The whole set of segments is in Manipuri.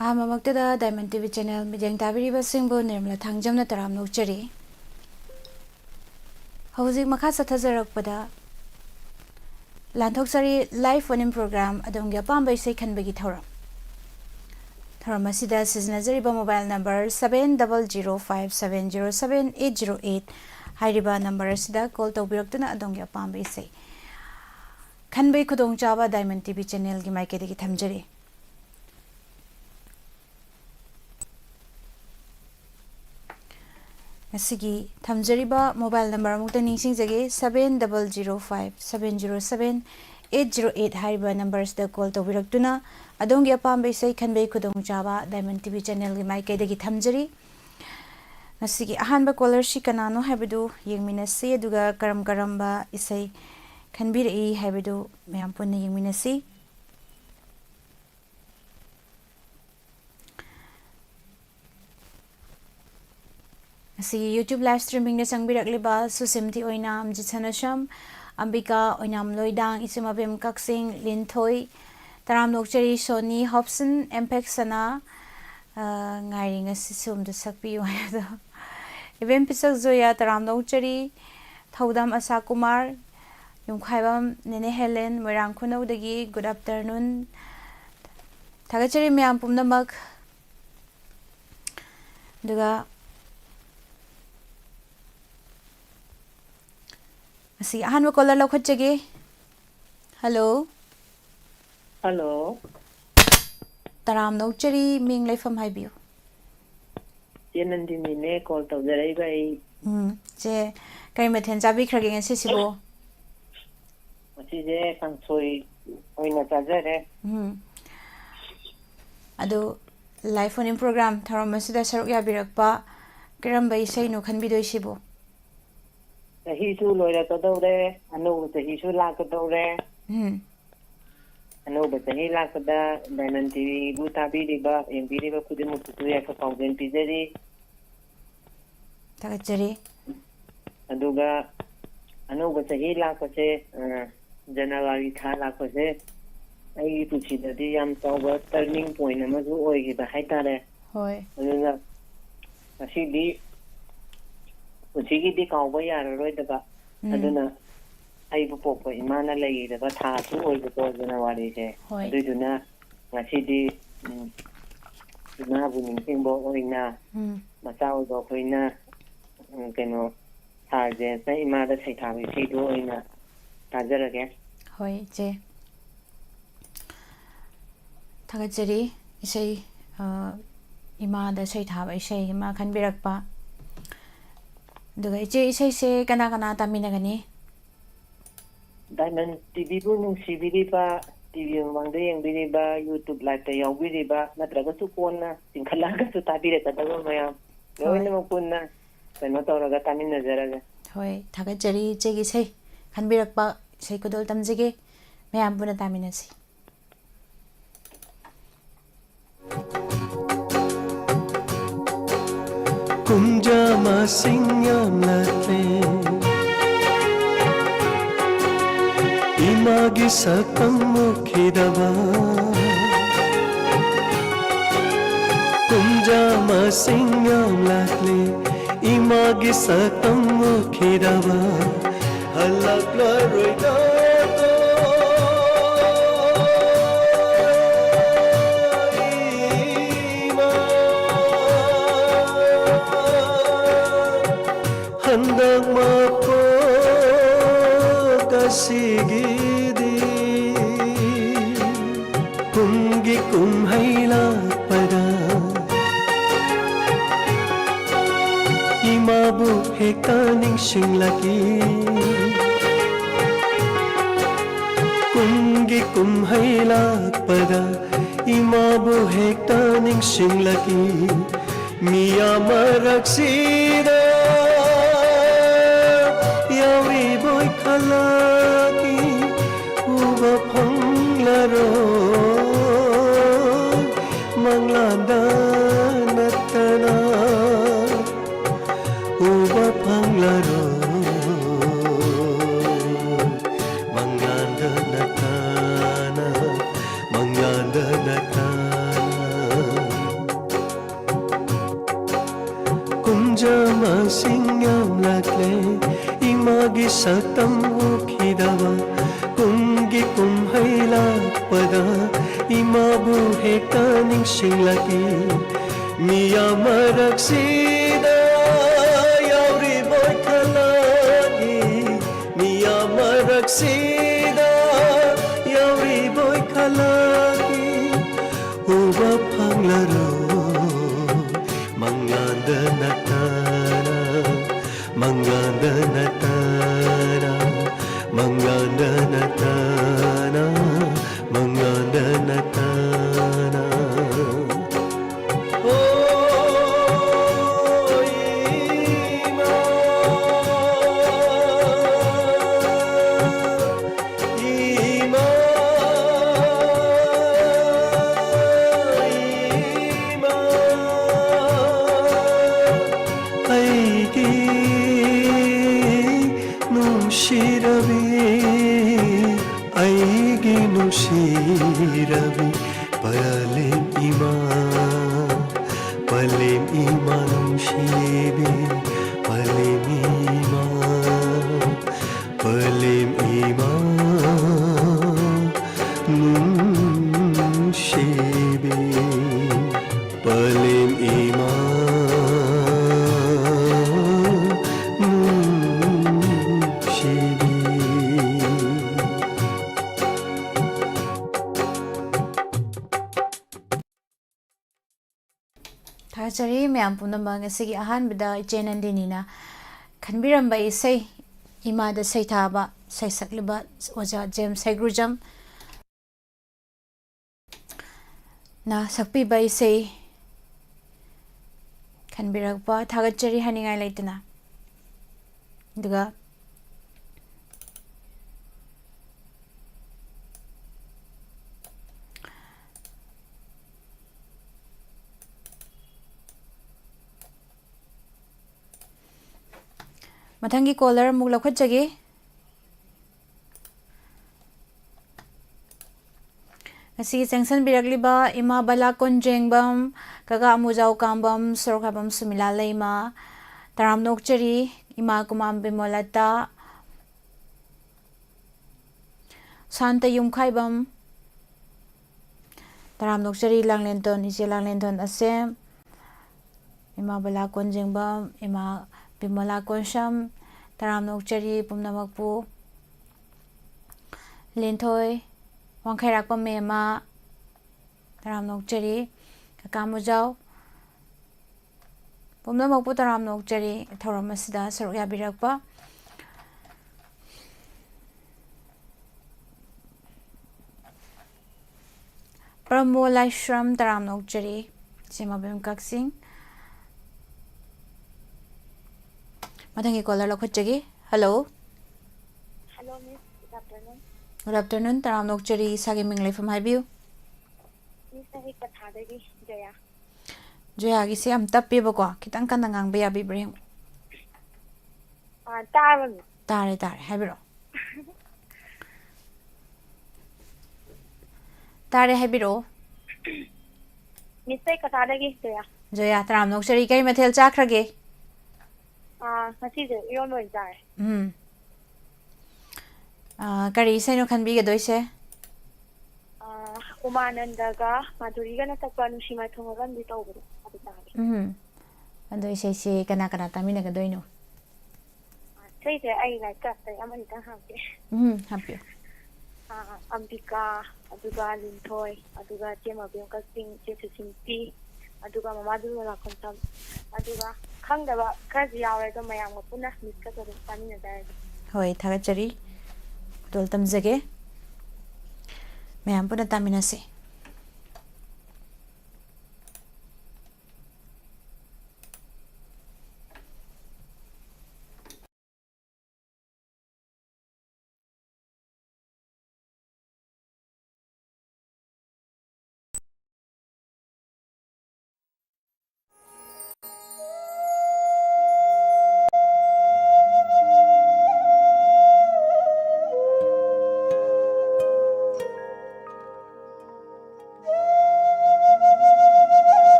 Mamagtada Diamond TV channel Mijang Tabiriba Singbo Nirmala Thangjamna Taram Nokchari Hauzik Makha Sathajarakpada Lanthokchari live phone program Adongya Pambai Sei Khanbagi Thoram Asida Siznajariba mobile number 7005707808 Hairiba number asida call tawbiraktuna Adongya Pambai Sei Khanbai Khudong Chaba Diamond TV channel gi maikedi gi thamjari Asigi thamjariba mobile number amukta ningsingjage 7005707808 hariba numbers da call tawbiraktuna adongi apambai sei khanbai khudong chaba Diamond TV channel gi maikedi thamjari asigi ahanba caller shi kanano habidu yengminasi aduga karamba isai khanbirei habidu mayam punna yengminasi YouTube live streaming na sangbirakliba susimti oinam jitsanasham Ambika oinam loidang isumabim kaksing linthoi taram nokchari Sony Hobson Mpex sana ngari ngasi sumdu sakpi wayado event pisak zoya taram nokchari thaudam Asa Kumar yumkhaibam Nene Helen Moirang Khunawdagi good afternoon thagachari myam pumnamak duga Asi ahanwa caller laukhatjage Hello Hello Taram nokchari ming laifam haibiu Yenandi mine call tawjarai bai je kai mathen jabi khrage ngasi sibo masi je kangsoi oina chajare adu live phone program tharam masida saruk ya birakpa kiram bai sei no khanbidoi sibo He su loira to dore anu te he su la ko dore anu ba te he la ko da Diamond TV buta bi riba em bi riba kudimu tu ya ka paugen pizeri tagachari aduga anu ba te he la ko se January tha la ko se ai puchi da di yam tawa turning point ama ju oi gi ba haitare hoi aduga asi di Uchigi di kawa yararoi daba aduna aibu popo imana lagi daba tha su oi ko January se aduna ngasi di na bu ning bo oina masao do koina keno tha je sai imada sai tha bi sei do oina tajarage hoi je thagachari isai imada sai tha bai sei ma khanbirakpa duga iche isai se kana kana taminagani Diamond TV bu nung sibiriba TV mangde yang biriba YouTube live ta yaw biriba natraga su konna singkhala su tabire ta dago maya loina mo kunna kano tawraga tamin nazaraga hoi thagachari chegi sei khanbirakpa sei kodol tamjege mayam puna taminasi Kumjama singyam latle Imagi sakam mukhidava Kumjama singyam latle Imagi sakam mukhidava Halak laroida Handak mapo kasigidi kumgi kumhaila pada imabu hekaning singlaki kumgi kumhaila pada imabu hekaning singlaki miya maraksida Yawi boy kalaki uba panglaro manglada natana uba panglaro manglada natana सतम उखिदवा कुंगी कुम्हैला पदा इमाबु हेक्ता निंगसिंglaki मिया मरक्सिदा यावरी बोय खलागी मिया मरक्सिदा यावरी बोय खलागी उबा फंglaro Manglanda natara Manglanda natara Manglanda natara Manglanda natara Oh Ima Ima Aigi nushirabi Palim ima nushibi Palim ima nushibi Palim ima Thachari myam punamang asigi ahan bida Jenandinina Kanbiramba isay ima da say thaba say sakliba waja jem say grujam na sakpi ba isay Kanbiragpa thagachari haningai laitana duga Mathangi caller mug lakhotjage Asi sanction birakliba ima bala konjengbam kaga amujau kambam sorokhabam sumila leima taram nokchari ima kumam bimolata santa yumkhaibam taram nokchari langlenton ije langlenton asem ima bala konjengbam ima Bimala konsham taram nokchari pumnamakpu Linthoi wangkhairakpa mema taram nokchari kakamujau pumnamakpu taram nokchari thoram asida saruk yabirakpa Pramolaishram taram nokchari Simabim kaksing Mathangi caller lakhotjage hello Hello Miss, good afternoon. Good afternoon taram nokchari sagi minglai from haibiu Miss Sahi Kathadagi Jaya. Joya gi se am tappe bako kitang kan ngang be abi brem Taran. tare haibiro Tare haibiro Miss Sahi Kathadagi Jaya. Joya taram nokchari kai mathel chakrage Masih je, iyon mo jai. Kari sai no khanbi ga doise Umanandaga Madhuri ga natakpa nushima thongagan di tawburu. Adi tabi. Ando isai se kana kana tamina ga doino Sai je ay like ka sai amani ta hampe. Happy Ambika, aduga Linthoi, aduga Chemabim kasing Chesusimpi, aduga Mamadu la kontam, aduga khangdaba khaji yawe ga mayam ga puna miss ka tor tamina dai. hoi thagachari dol tamjage mayam puna tamina se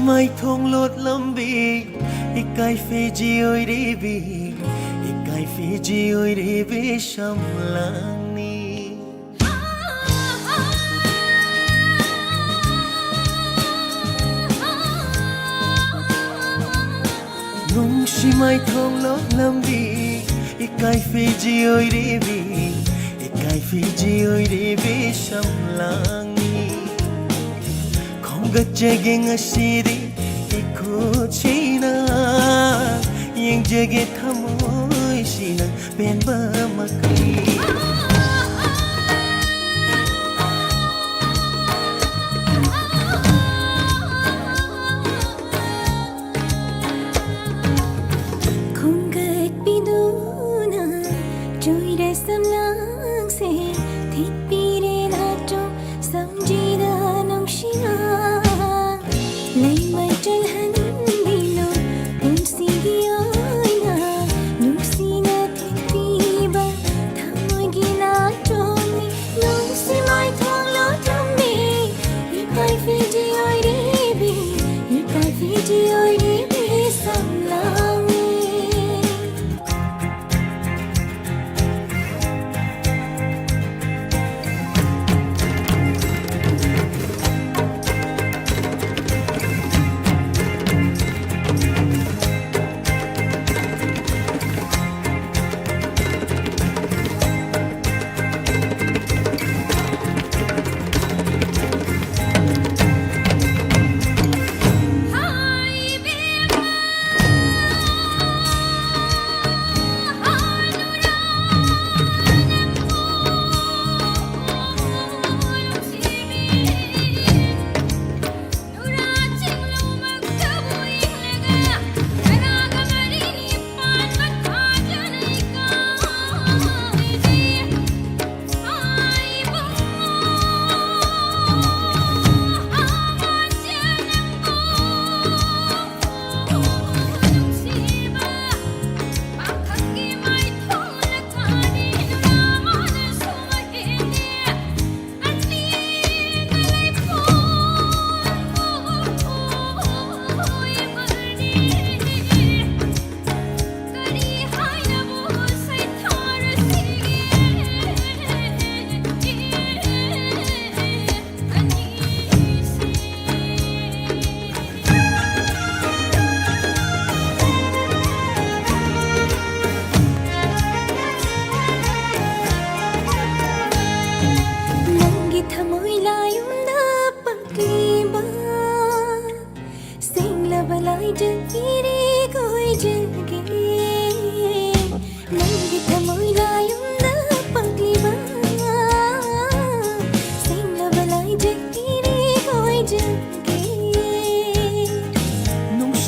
mai thong lột lâm bi ikai phi ji oi ri bi ikai phi ji oi ri bi sham lang ni nung si mai thong lột lâm bi ikai phi ji oi ri bi ikai phi ji oi ri bi sham lang ni khong ga jege ngasiri china yang jage thamoi sina pen ba makri khungat biduna joire samlang se thit pire na to samjida nongshina lai mai chal han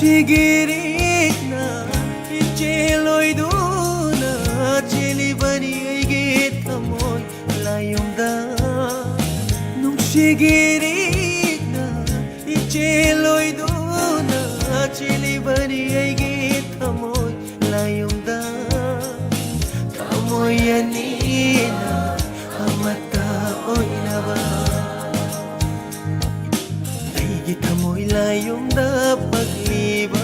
Sigirina ijeloi duna cheli bani aige thamoi layumda nung sigirina ijeloi duna cheli bani aige thamoi layumda thamoi anina amata oinaba aige thamoi layumda pagliba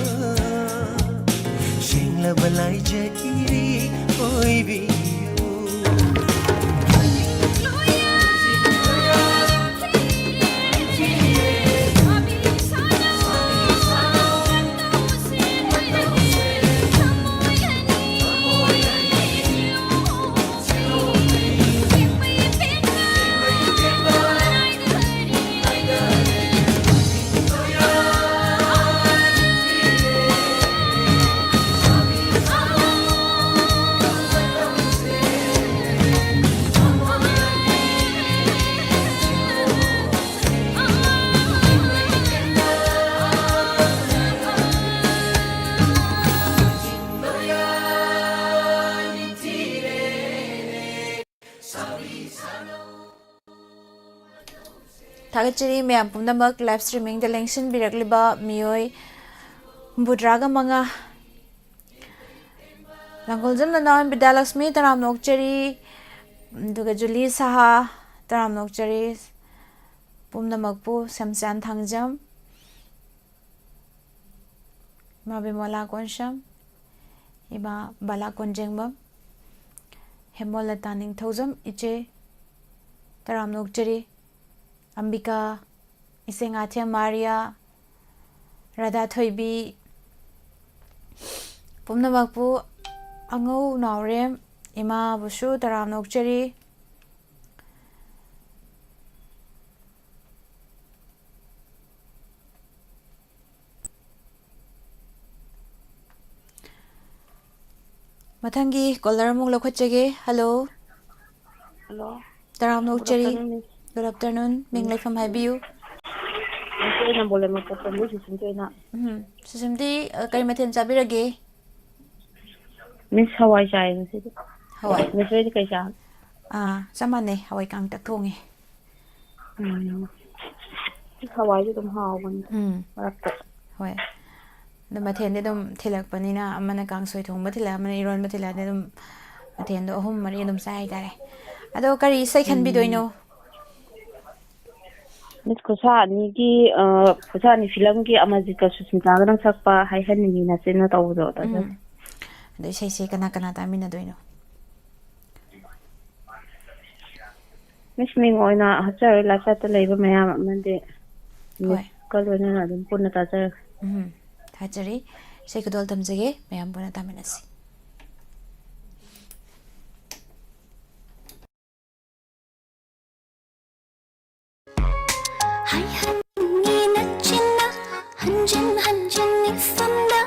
shingla balai jairi oi bi Thagachari ma'am pumnamak live streaming the lengthen birakliba mioi budraga manga langolzam nanan Bidalaxmi taram nokchari duga Julie saha taram nokchari pumnamak pu samsan thangjam Ima Bimola Konsham, Ima Bala Konjengbam, Hemolata Ningthozam, Iche, Taram Nokjari, Ambika, Isengatya Maria, Radha Thoibi, Pumnabakpu, Ango Naurem, Ima Bushu, Taram Nokjari, Mathangi caller mung lokhachege. Hello. Hello. Taram Nokjari. afternoon, Miss. Good afternoon. Minglay from Habiu. Saya nak boleh macam tu susun saya nak. Susimdi kay mathen sabirage. Miss Hawaii saya mesti. Hawai. Miss Hawaii kaya siya. Samane Hawai kang takthong eh. Miss Hawaii tu Hawaii. Marap. Hawai. The mathen de dum thilak panina amana kang soi thong mathila amana iron mathila de dum mathen do hum mari dum sai dare. Ado kari sai khan bi doino. Miss Kosa ni ki Kosa ni film ki amazika susun ka nang sakpa hai han ni na se na taw do ta. Ado sai kana ta mina doino. Miss Ming oina hachar la sa ta leiba maya mande. Hoi. Kalwana na dum punna ta sa. Hachari sai kudol tamjege mayam buna taminasi. Hai hangi na chinna hanjin hanjin ni fanda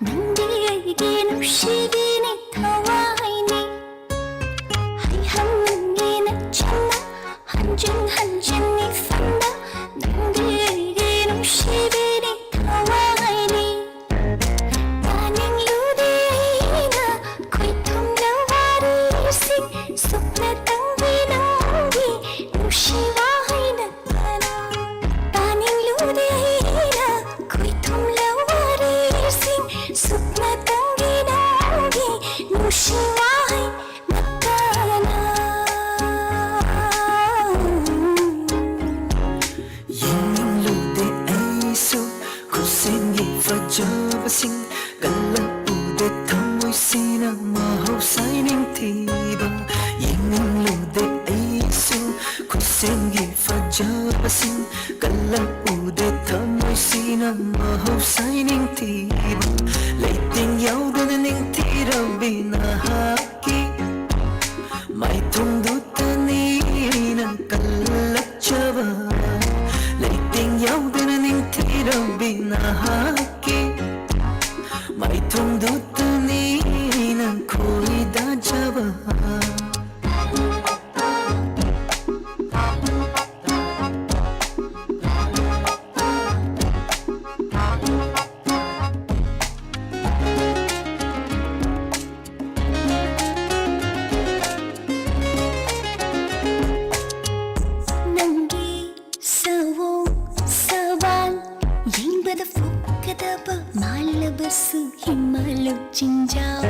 nandi aigi nushidi ni thawaini. Hai hangi na chinna hanjin hanjin ni fanda nandi aigi nushidi ni thawaini. Taning ludi aina koi thumna warisi supna tangi nangi nushiwa haina tana. Taning ludi aina koi thumna warisi supna tangi nangi nushiwa haina tana. Ying lude aisu kusengi fajabasing kala ude thamoy sina mahau signing thiba. Ying lude aisu kusengi fajabasing kala ude thamoy sina mahau signing thiba. Leiting yaudana ning thira binahaki mai thungdutani na kalachaba. Leiting yaudana ning thira binahaki mai thungdutani na khoi da jaba. Nangi sawo sawan yingbada fukadaba malabasu himalu jinjao.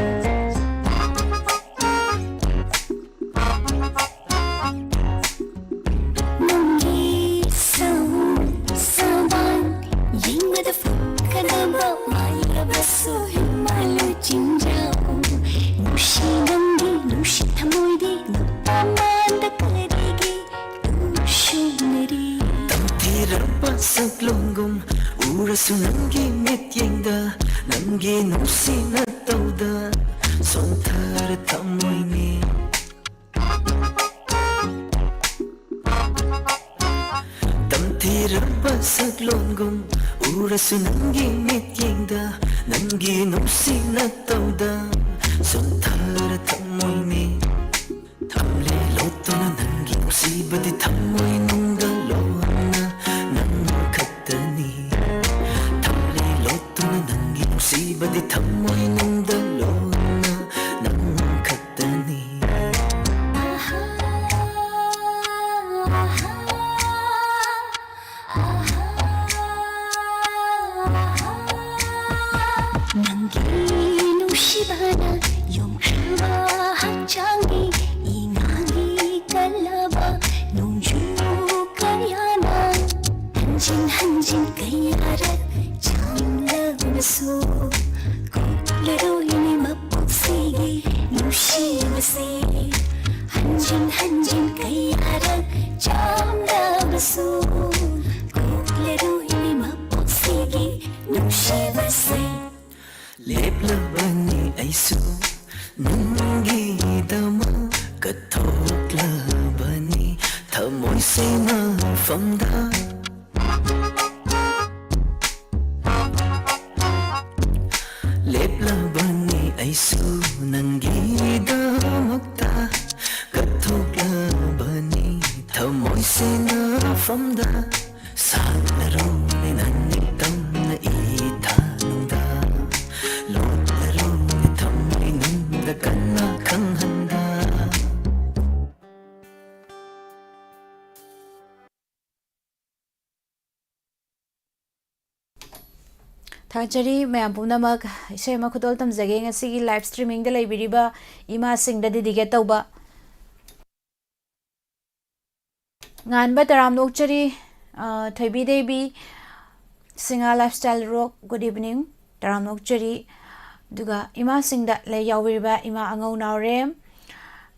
Nangi sawo sawan yingbada fukadaba malabasu himalu jinjao. Nushi nangi nushi thamoidi nupamanda karigi tushunari. Tamthirapa saklongum urasu nangi mityengda nangi nusina tauda sonthar thamoyni. Tamthirapa saklongum urasu nangi mityengda nangi nusina tauda sonthar thamoyni. Thamle lotona nangi nusibadi thamoy nungda lona nang khattani. Thamle lotona nangi nusibadi thamoy nungda lona nang khattani. Nangi nushibana yongshaba hachangi ingangi kalaba nungju kayana hanjin hanjin kayara changla basu ꯑꯩꯁꯨ ꯅꯪꯒꯤꯗꯃꯛ ꯀꯠꯊꯣꯛꯂꯕꯅꯤ ꯊꯃꯣꯏ ꯁꯦꯡꯅ ꯃꯐꯝꯗ ꯂꯦꯞꯂꯕꯅꯤ ꯑꯩꯁꯨ ꯅꯪꯒꯤꯗꯃꯛꯇ ꯀꯠꯊꯣꯛꯂꯕꯅꯤ ꯊꯃꯣꯏ ꯁꯦꯡꯅ ꯃꯐꯝꯗ ꯁꯥꯠꯂꯔꯣꯅꯦ ꯅꯪꯒꯤ ꯇꯝꯅ 이타는다 롯데로니 탐리는다 간나 강한다 ꯊꯥꯖꯔꯤ ꯃꯌꯥꯝ ꯄꯨꯝꯅꯃꯛ ꯏꯁꯩ ꯑꯃ ꯈꯨꯗꯣꯜ ꯇꯝꯖꯒꯦ ꯉꯁꯤꯒꯤ ꯂꯥꯏꯚ ꯁ꯭ꯇ꯭ꯔꯤꯃꯤꯡꯗ ꯂꯩꯕꯤꯔꯤꯕ ꯏꯃꯥꯁꯤꯡꯗ ꯗꯦꯗꯤꯀꯦꯠ ꯇꯧꯕ ꯉꯥꯟꯕ ꯇꯔꯥꯝ ꯅꯣꯛꯆꯔꯤ ꯊꯣꯏꯕꯤ ꯗꯦꯕꯤ ꯁꯤꯡꯍꯥ ꯂꯥꯏꯐꯁ꯭ꯇꯥꯏꯜ ꯔꯣꯛ ꯒꯨꯗ ꯏꯚꯤꯅꯤꯡ ꯇꯔꯥꯝ ꯅꯣꯛꯆꯔꯤ ꯑꯗꯨꯒ ꯏꯃꯥꯁꯤꯡꯗ ꯂꯩ ꯌꯥꯎꯕꯤꯔꯤꯕ ꯏꯃꯥ ꯑꯉꯧ ꯅꯥꯎꯔꯦꯝ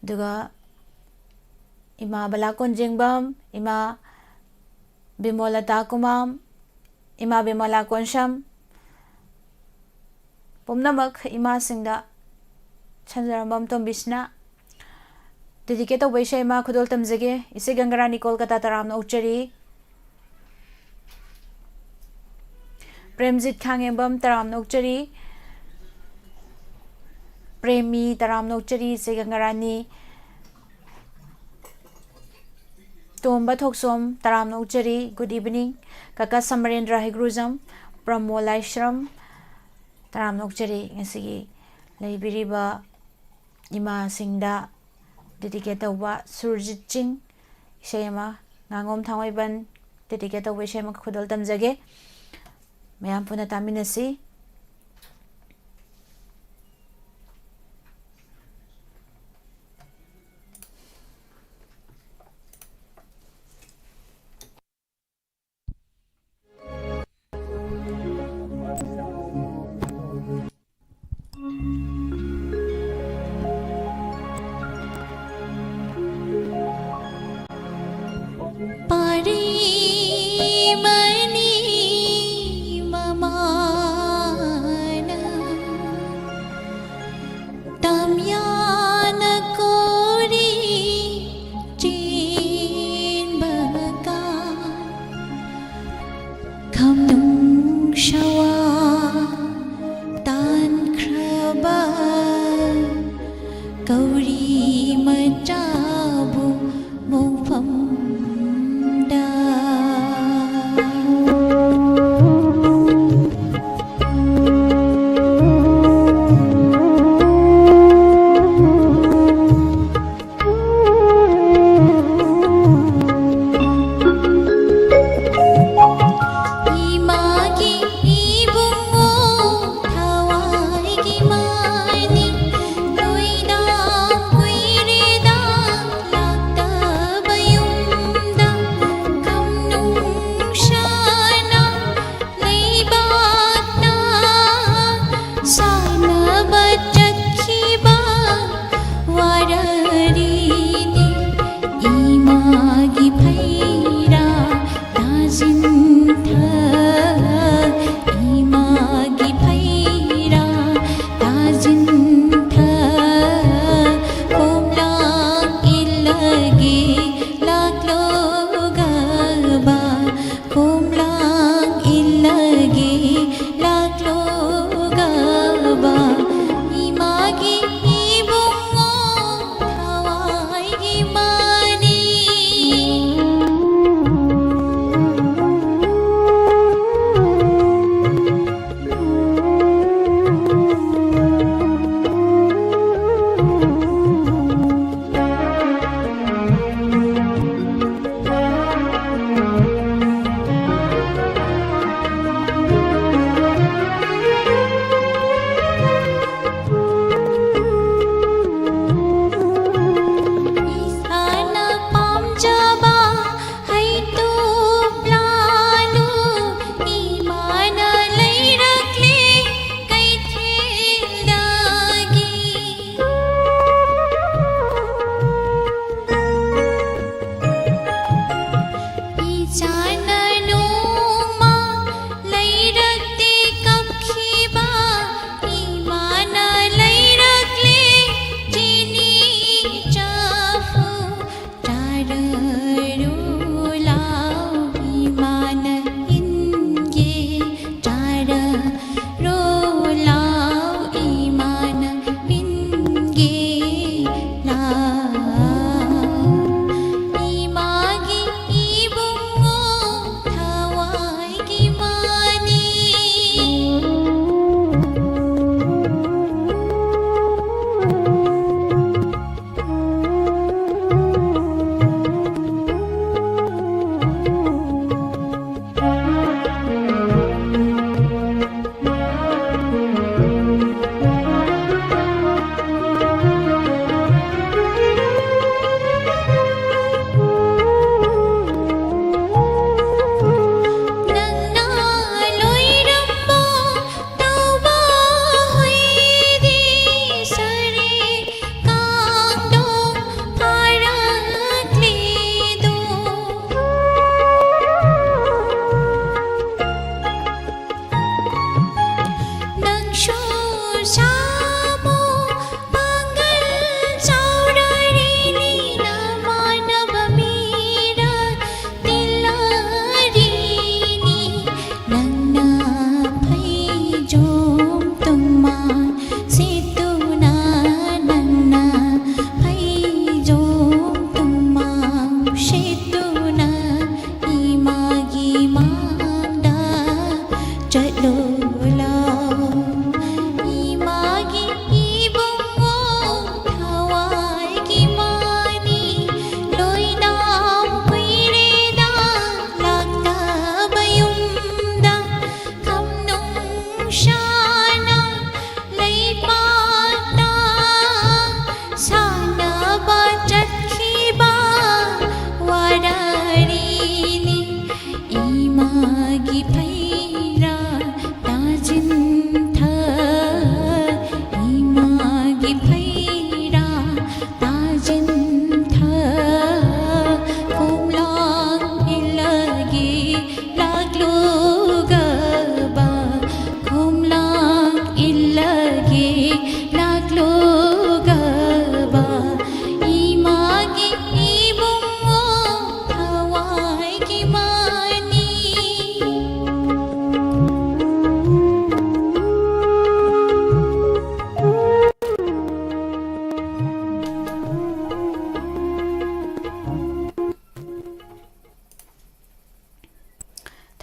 ꯑꯗꯨꯒ ꯏꯃꯥ ꯕꯂꯥ ꯀꯣꯟꯖꯦꯡꯕꯝ ꯏꯃꯥ ꯕꯤꯃꯣꯂꯇꯥ ꯀꯨꯃꯥꯝ ꯏꯃꯥ ꯕꯤꯃꯣꯂꯥ ꯀꯣꯟꯁꯝ ꯄꯨꯝꯅꯃꯛ ꯏꯃꯥꯁꯤꯡꯗ ꯁꯟꯖꯔꯝꯕꯝ ꯇꯣꯝꯕꯤꯁꯅ ꯗꯦꯗꯤꯀꯦꯠ ꯇꯧꯕ ꯏꯁꯩ ꯑꯃ ꯈꯨꯗꯣꯜ ꯇꯝꯖꯒꯦ ꯏꯁꯩ ꯒꯪꯒꯔꯥꯅꯤ ꯀꯣꯜꯀꯇꯥ ꯇꯔꯥꯝꯅ ꯑꯣꯛꯆꯔꯤ ꯄ꯭ꯔꯦꯝꯖꯤꯠ ꯈꯥꯡꯉꯦꯝꯕꯝ ꯇꯔꯥꯝꯅ ꯑꯣꯛꯆꯔꯤ ꯄ꯭ꯔꯦꯃꯤ ꯇꯔꯥꯝꯅ ꯑꯣꯛꯆꯔꯤ ꯏꯁꯩ ꯒꯪꯒꯔꯥꯅꯤ ꯇꯣꯝꯕ ꯊꯣꯛꯁꯣꯝ ꯇꯔꯥꯝꯅ ꯑꯣꯛꯆꯔꯤ ꯒꯨꯗ ꯏꯚꯤꯅꯤꯡ ꯀꯀꯥ ꯁꯃꯔꯦꯟꯗ꯭ꯔ ꯍꯩꯒ꯭ꯔꯨꯖꯝ ꯄ꯭ꯔꯃꯣ ꯂꯥꯏꯁ꯭ꯔꯝ ꯇꯔꯥꯝꯅ ꯑꯣꯛꯆꯔꯤ ꯉꯁꯤꯒꯤ ꯂꯩꯕꯤꯔꯤꯕ ꯏꯃꯥꯁꯤꯡꯗ ꯗꯦꯗꯤꯀꯦꯠ ꯇꯧꯕ ꯁꯨꯔꯖꯤꯠ ꯆꯤꯡ ꯏꯁꯩ ꯑꯃ ꯉꯥꯉꯣꯝ ꯊꯥꯡꯃꯩꯕꯟ ꯗꯦꯗꯤꯀꯦꯠ ꯇꯧꯕ ꯏꯁꯩ ꯑꯃ ꯈꯨꯗꯣꯜ ꯇꯝꯖꯒꯦ ꯃꯌꯥꯝ ꯄꯨꯟꯅ ꯇꯥꯃꯤꯟꯅꯁꯤ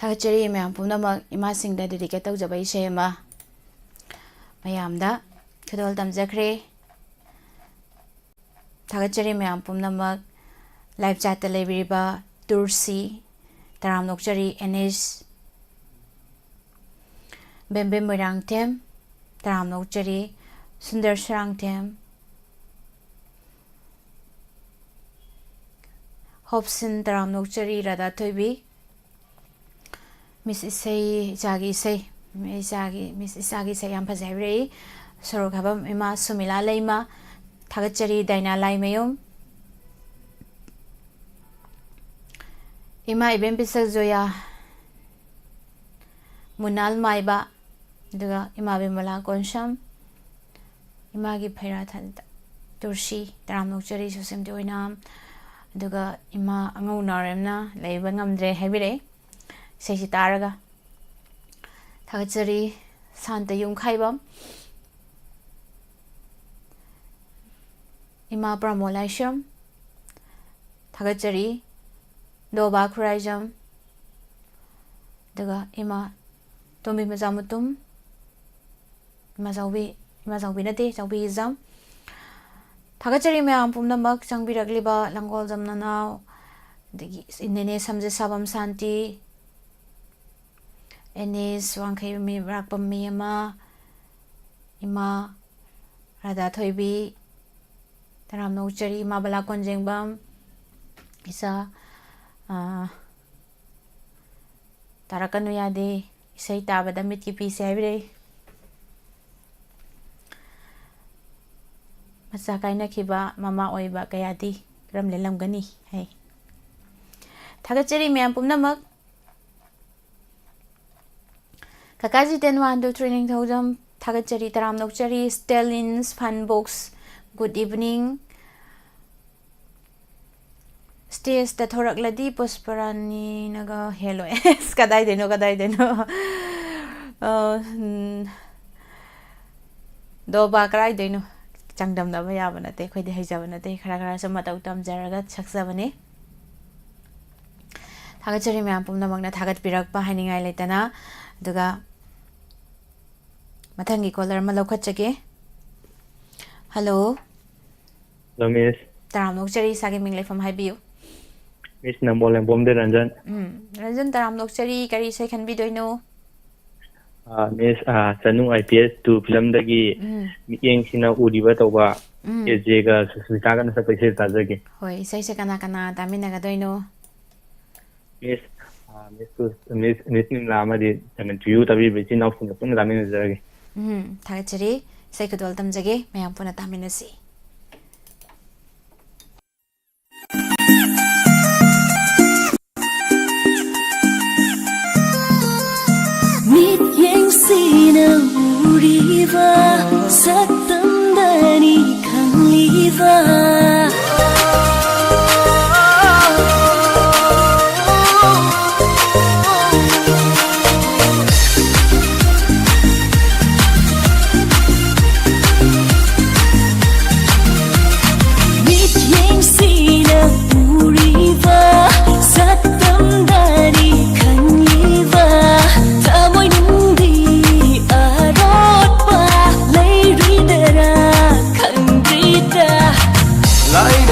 ꯊꯥꯒꯠꯆꯔꯤ ꯃꯌꯥꯝ ꯄꯨꯝꯅꯃꯛ ꯏꯃꯥꯁꯤꯡꯗ ꯗꯦꯗꯤꯀꯦꯠ ꯇꯧꯖꯕ ꯏꯁꯩ ꯑꯃ ꯃꯌꯥꯝꯗ ꯈꯨꯗꯣꯜ ꯇꯝꯖꯈ꯭ꯔꯦ ꯊꯥꯒꯠꯆꯔꯤ ꯃꯌꯥꯝ ꯄꯨꯝꯅꯃꯛ ꯂꯥꯏꯚ ꯆꯥꯠꯇ ꯂꯩꯕꯤꯔꯤꯕ ꯇꯨꯔꯁꯤ ꯇꯔꯥꯝ ꯅꯣꯛꯆꯔꯤ ꯑꯦꯅꯤꯁ ꯕꯦꯝꯕꯦꯝ ꯃꯣꯏꯔꯥꯡꯊꯦꯝ ꯇꯔꯥꯝ ꯅꯣꯛꯆꯔꯤ ꯁꯨꯟꯗꯔ ꯁꯔꯥꯡꯊꯦꯝ ꯍꯣꯞꯁꯤꯟ ꯇꯔꯥꯝ ꯅꯣꯛꯆꯔꯤ ꯔꯥꯙꯥ ꯊꯣꯏꯕꯤ ꯃꯤꯁ ꯏꯁꯩ ꯏꯆꯥꯒꯤ ꯏꯁꯩ ꯃꯤꯁ ꯏꯆꯥꯒꯤ ꯏꯁꯩ ꯌꯥꯝ ꯐꯖꯩ ꯍꯥꯏꯕꯤꯔꯛꯏ ꯁꯣꯔꯣꯛ ꯍꯥꯏꯕꯝ ꯏꯃꯥ ꯁꯨꯃꯤꯂꯥ ꯂꯩꯃ ꯊꯥꯒꯠꯆꯔꯤ ꯗꯥꯏꯅꯥ ꯂꯥꯏꯃꯌꯨꯝ ꯏꯃꯥ ꯏꯕꯦꯝ ꯄꯤꯁꯛ ꯖꯣꯌꯥ ꯃꯨꯅꯥꯜ ꯃꯥꯏꯕ ꯑꯗꯨꯒ ꯏꯃꯥ ꯕꯤꯃꯂꯥ ꯀꯣꯟꯁꯝ ꯏꯃꯥꯒꯤ ꯐꯩꯔꯥ ꯇꯨꯔꯁꯤ ꯇꯔꯥꯝ ꯅꯣꯛꯆꯔꯤ ꯁꯨꯁꯤꯝꯇꯤ ꯑꯣꯏꯅꯥꯝ ꯑꯗꯨꯒ ꯏꯃꯥ ꯑꯉꯧ ꯅꯥꯎꯔꯦꯝꯅ ꯂꯩꯕ ꯉꯝꯗ꯭ꯔꯦ ꯍꯥꯏꯕꯤꯔꯛꯏ ꯏꯁꯩꯁꯤ ꯇꯥꯔꯒ ꯊꯥꯒꯠꯆꯔꯤ ꯁꯥꯟꯇ ꯌꯨꯝꯈꯥꯏꯕꯝ ꯏꯃꯥ ꯄ꯭ꯔꯃꯣ ꯂꯥꯏꯁ꯭ꯔꯝ ꯊꯥꯒꯠꯆꯔꯤ ꯗꯣꯕꯥ ꯈꯨꯔꯥꯏꯖꯝ ꯑꯗꯨꯒ ꯏꯃꯥ ꯇꯣꯝꯕꯤ ꯃꯆꯥ ꯃꯨꯇꯨꯝ ꯏꯃꯥ ꯆꯥꯎꯕꯤ ꯅꯠꯇꯦ ꯆꯥꯎꯕꯤ ꯏꯖꯝ ꯊꯥꯒꯠꯆꯔꯤ ꯃꯌꯥꯝ ꯄꯨꯝꯅꯃꯛ ꯆꯪꯕꯤꯔꯛꯂꯤꯕ ꯂꯪꯒꯣꯜꯖꯝ ꯅꯅꯥꯎ ꯑꯗꯒꯤ ꯅꯦꯅꯦ ꯁꯝꯖꯦꯠ ꯁꯥꯕꯝ ꯁꯥꯟꯇꯤ ꯑꯦꯅꯤꯁ ꯋꯥꯡꯈꯩ ꯃꯔꯥꯛꯄꯝ ꯃꯤ ꯑꯃ ꯏꯃꯥ ꯔꯥꯙꯥ ꯊꯣꯏꯕꯤ ꯇꯔꯥꯝ ꯅꯣꯛꯆꯔꯤ ꯏꯃꯥ ꯕꯂꯥ ꯀꯣꯟꯖꯦꯡꯕꯝ ꯏꯆꯥ ꯇꯥꯔꯛꯀꯅꯨ ꯌꯥꯗꯦ ꯏꯁꯩ ꯇꯥꯕꯗ ꯃꯤꯠꯀꯤ ꯄꯤꯁꯦ ꯍꯥꯏꯕꯤꯔꯛꯏ ꯃꯆꯥ ꯀꯥꯏꯅꯈꯤꯕ ꯃꯃꯥ ꯑꯣꯏꯕ ꯀꯌꯥꯗꯤ ꯀꯔꯝ ꯂꯦꯜꯂꯝꯒꯅꯤ ꯍꯥꯏ ꯊꯥꯒꯠꯆꯔꯤ ꯃꯌꯥꯝ ꯄꯨꯝꯅꯃꯛ ꯀꯀꯥꯖꯤ 10-1-2-3 ꯅꯤꯡꯊꯧꯖꯝ ꯊꯥꯒꯠꯆꯔꯤ ꯇꯔꯥꯝ ꯅꯣꯛꯆꯔꯤ ꯁ꯭ꯇꯦꯂꯤꯟꯁ ꯐꯟ ꯕꯣꯛꯁ ꯒꯨꯗ ꯏꯚꯤꯅꯤꯡ ꯁ꯭ꯇꯦꯖꯇ ꯊꯣꯔꯛꯂꯗꯤ ꯄꯨꯁꯄꯔꯥꯅꯤꯅꯒ ꯍꯦꯜꯂꯣꯏ ꯀꯗꯥꯏꯗꯩꯅꯣ ꯗꯣꯕꯥ ꯀꯗꯥꯏꯗꯩꯅꯣ ꯆꯥꯡꯗꯝꯅꯕ ꯌꯥꯕ ꯅꯠꯇꯦ ꯑꯩꯈꯣꯏꯗꯤ ꯍꯩꯖꯕ ꯅꯠꯇꯦ ꯈꯔ ꯁꯨꯝ ꯃꯇꯧ ꯇꯝꯖꯔꯒ ꯁꯛꯆꯕꯅꯤ ꯊꯥꯒꯠꯆꯔꯤ ꯃꯌꯥꯝ ꯄꯨꯝꯅꯃꯛꯅ ꯊꯥꯒꯠꯄꯤꯔꯛꯄ ꯍꯥꯏꯅꯤꯡꯉꯥꯏ ꯂꯩꯇꯅ ꯑꯗꯨꯒ ꯃꯊꯪꯒꯤ ꯀꯣꯂꯔ ꯑꯃ ꯂꯧꯈꯠꯆꯒꯦ ꯍꯜꯂꯣ मिस ꯇꯔꯥꯝ ꯅꯣꯛꯆꯔꯤ ꯏꯁꯥꯒꯤ ꯃꯤꯡ ꯂꯩꯐꯝ ꯍꯥꯏꯕꯤꯌꯨ मिस नंबोल बोमदे रंजन ꯔꯟꯖꯟ ꯇꯔꯥꯝ ꯅꯣꯛꯆꯔꯤ ꯀꯔꯤ इसे खनबीदोइनो मिस चनु आईपीएस 2 फिल्म दगी मियेंग सिना उदिबा तौबा एजेगा सुस्मिता का पैसे ताजगे होय इसे से कना कना तामिनगदोइनो मिस मिस निमला अमदि तमन तुयु तबि बेचि नाउसिन पुन तामिनजगे थागचरी इसे खदोल तमजगे मयाम पुना तामिनसी Sina uriva satandani kangliva Mityeng sina uriva satandani kangliva tamoy Light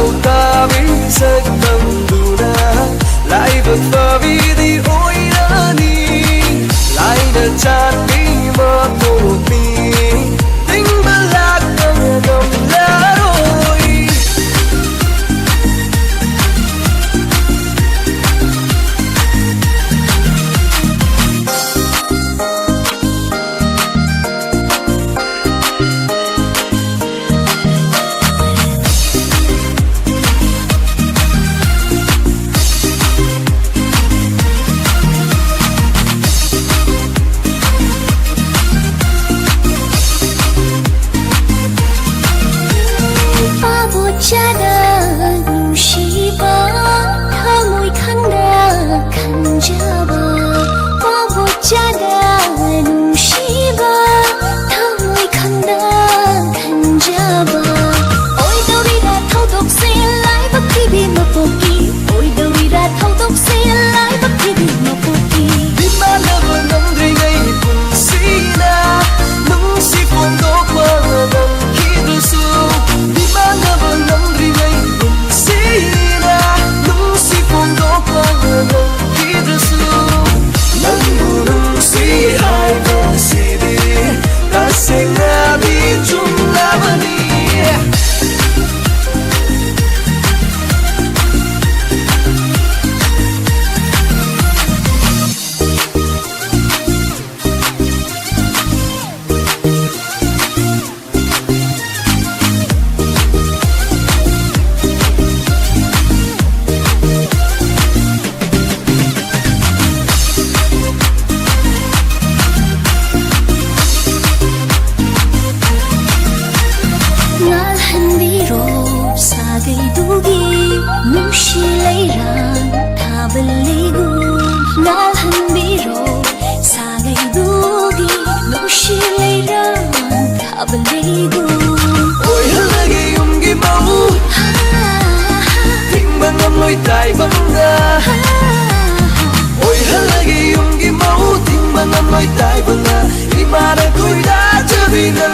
mai tai banga imana kuida jabina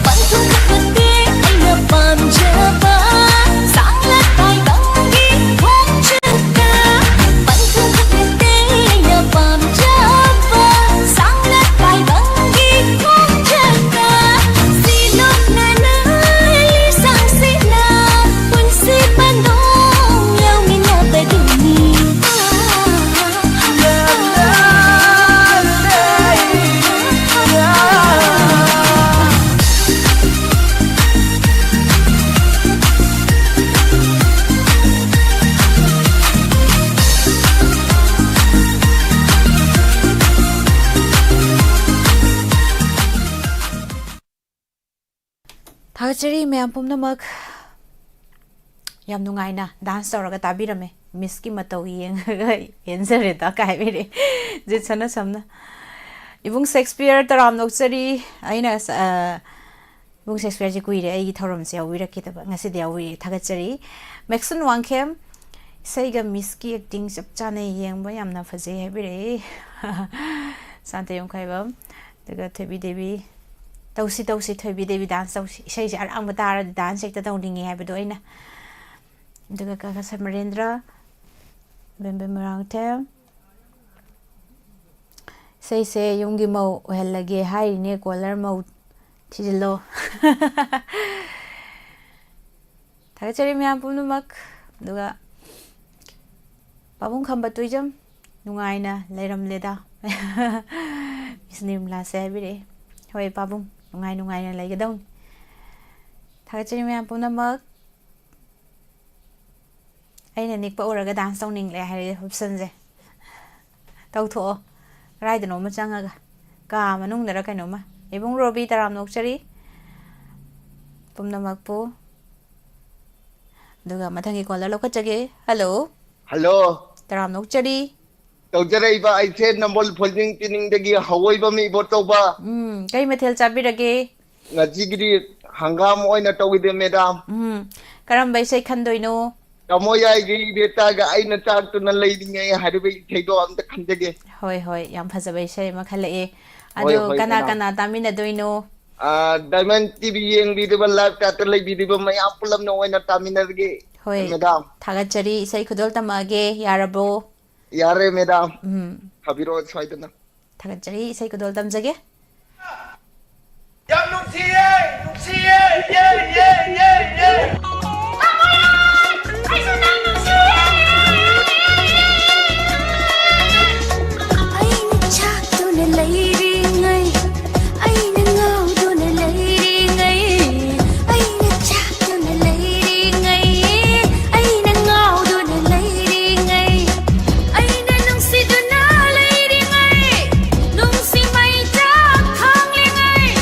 Bạn thương thật tiếc anh là bạn chaba sáng lát tai băng đi không chân ca Bạn thương thật tiếc anh là bạn chaba sáng lát tai băng đi không chân ca Si lúc này nơi lý sang si na quân si ban đông leo mình là tay đường nhìn Thagachari mayam pumnamak yam nungai na dance tawraga tabirame miss ki matau yeng answer ta kai bere jit sana samna ibung Shakespeare taram nokchari aina ibung Shakespeare ji kuire ai thoram se awira kitaba ngasi de awi thagachari Maxon Wangkhem saiga miss ki acting chap chane yeng ba yamna faje hebire sante yong khaibam daga Thebi Devi tausi Thebi Devi dance tausi sei jar ang batara dance ekta tawdingi habido aina daga ka Samarendra bembe marang te sei se yungi mau helage hai ne collar mau thijlo thagachari myam pumnumak daga pabung khamba tuijam nungaina leiram leda isnim la se bire hoi pabung nungai na leigadong thagachari myam pumnamak aina nikpa uraga dance tawning le hai option je tawtho rai dano ma changaga ka manung dara kaino ma ibung Robi taram nokchari pumnamak po duga mathangi kola lokachage hello taram nokchari tawjaraiba aise nambol folding tining dagi hawai ba mi botoba kai mathel chabirage ngajigiri hangam oina tawide madam karam bai sai khandoino kamoyai gi beta ga aina tak tu na leidingai haribai theido amta khanjage hoi yam phajabai sai makhalae ado kana tamina doino diamond tv yeng bi de live ta to lei bi de mayam pulam no oina tamina ge hoi madam thagachari sai khudol tamage yarabo yare madam habiro saidana thagachari sai khudol tamjage yam nuksiye ye Anh chắc tôi nên lấy đi ngay Anh nên ngao tôi nên lấy đi ngay Anh nên chắc tôi nên lấy đi ngay Anh nên ngao tôi nên lấy đi ngay Anh nên nung si tôi na lấy đi ngay Nung si mày chắc thang lên ngay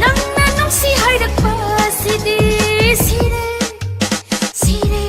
Nang na nung si hai đặc ba si đi Si đi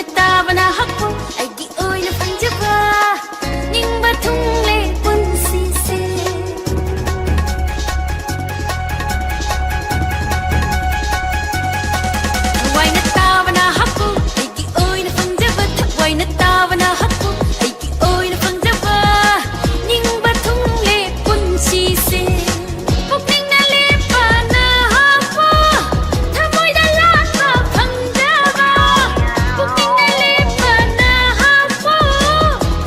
ꯊꯋꯥꯏꯅ ꯇꯥꯕꯅ ꯍꯛꯄꯨ ꯑꯩꯒꯤ ꯑꯣꯏꯅ ꯐꯪꯖꯕ ꯅꯤꯡꯕ ꯊꯨꯡꯂꯦ ꯄꯨꯟꯁꯤꯁꯦ ꯊꯋꯥꯏꯅ ꯇꯥꯕꯅ ꯍꯛꯄꯨ ꯑꯩꯒꯤ ꯑꯣꯏꯅ ꯐꯪꯖꯕ ꯊꯋꯥꯏꯅ ꯇꯥꯕꯅ ꯍꯛꯄꯨ ꯑꯩꯒꯤ ꯑꯣꯏꯅ ꯐꯪꯖꯕ ꯅꯤꯡꯕ ꯊꯨꯡꯂꯦ ꯄꯨꯟꯁꯤꯁꯦ ꯄꯨꯛꯅꯤꯡꯅ ꯂꯦꯞꯄꯅ ꯍꯛꯄꯨ ꯊꯃꯣꯏꯗ ꯂꯥꯠꯄ ꯐꯪꯖꯕ ꯄꯨꯛꯅꯤꯡꯅ ꯂꯦꯞꯄꯅ ꯍꯛꯄꯨ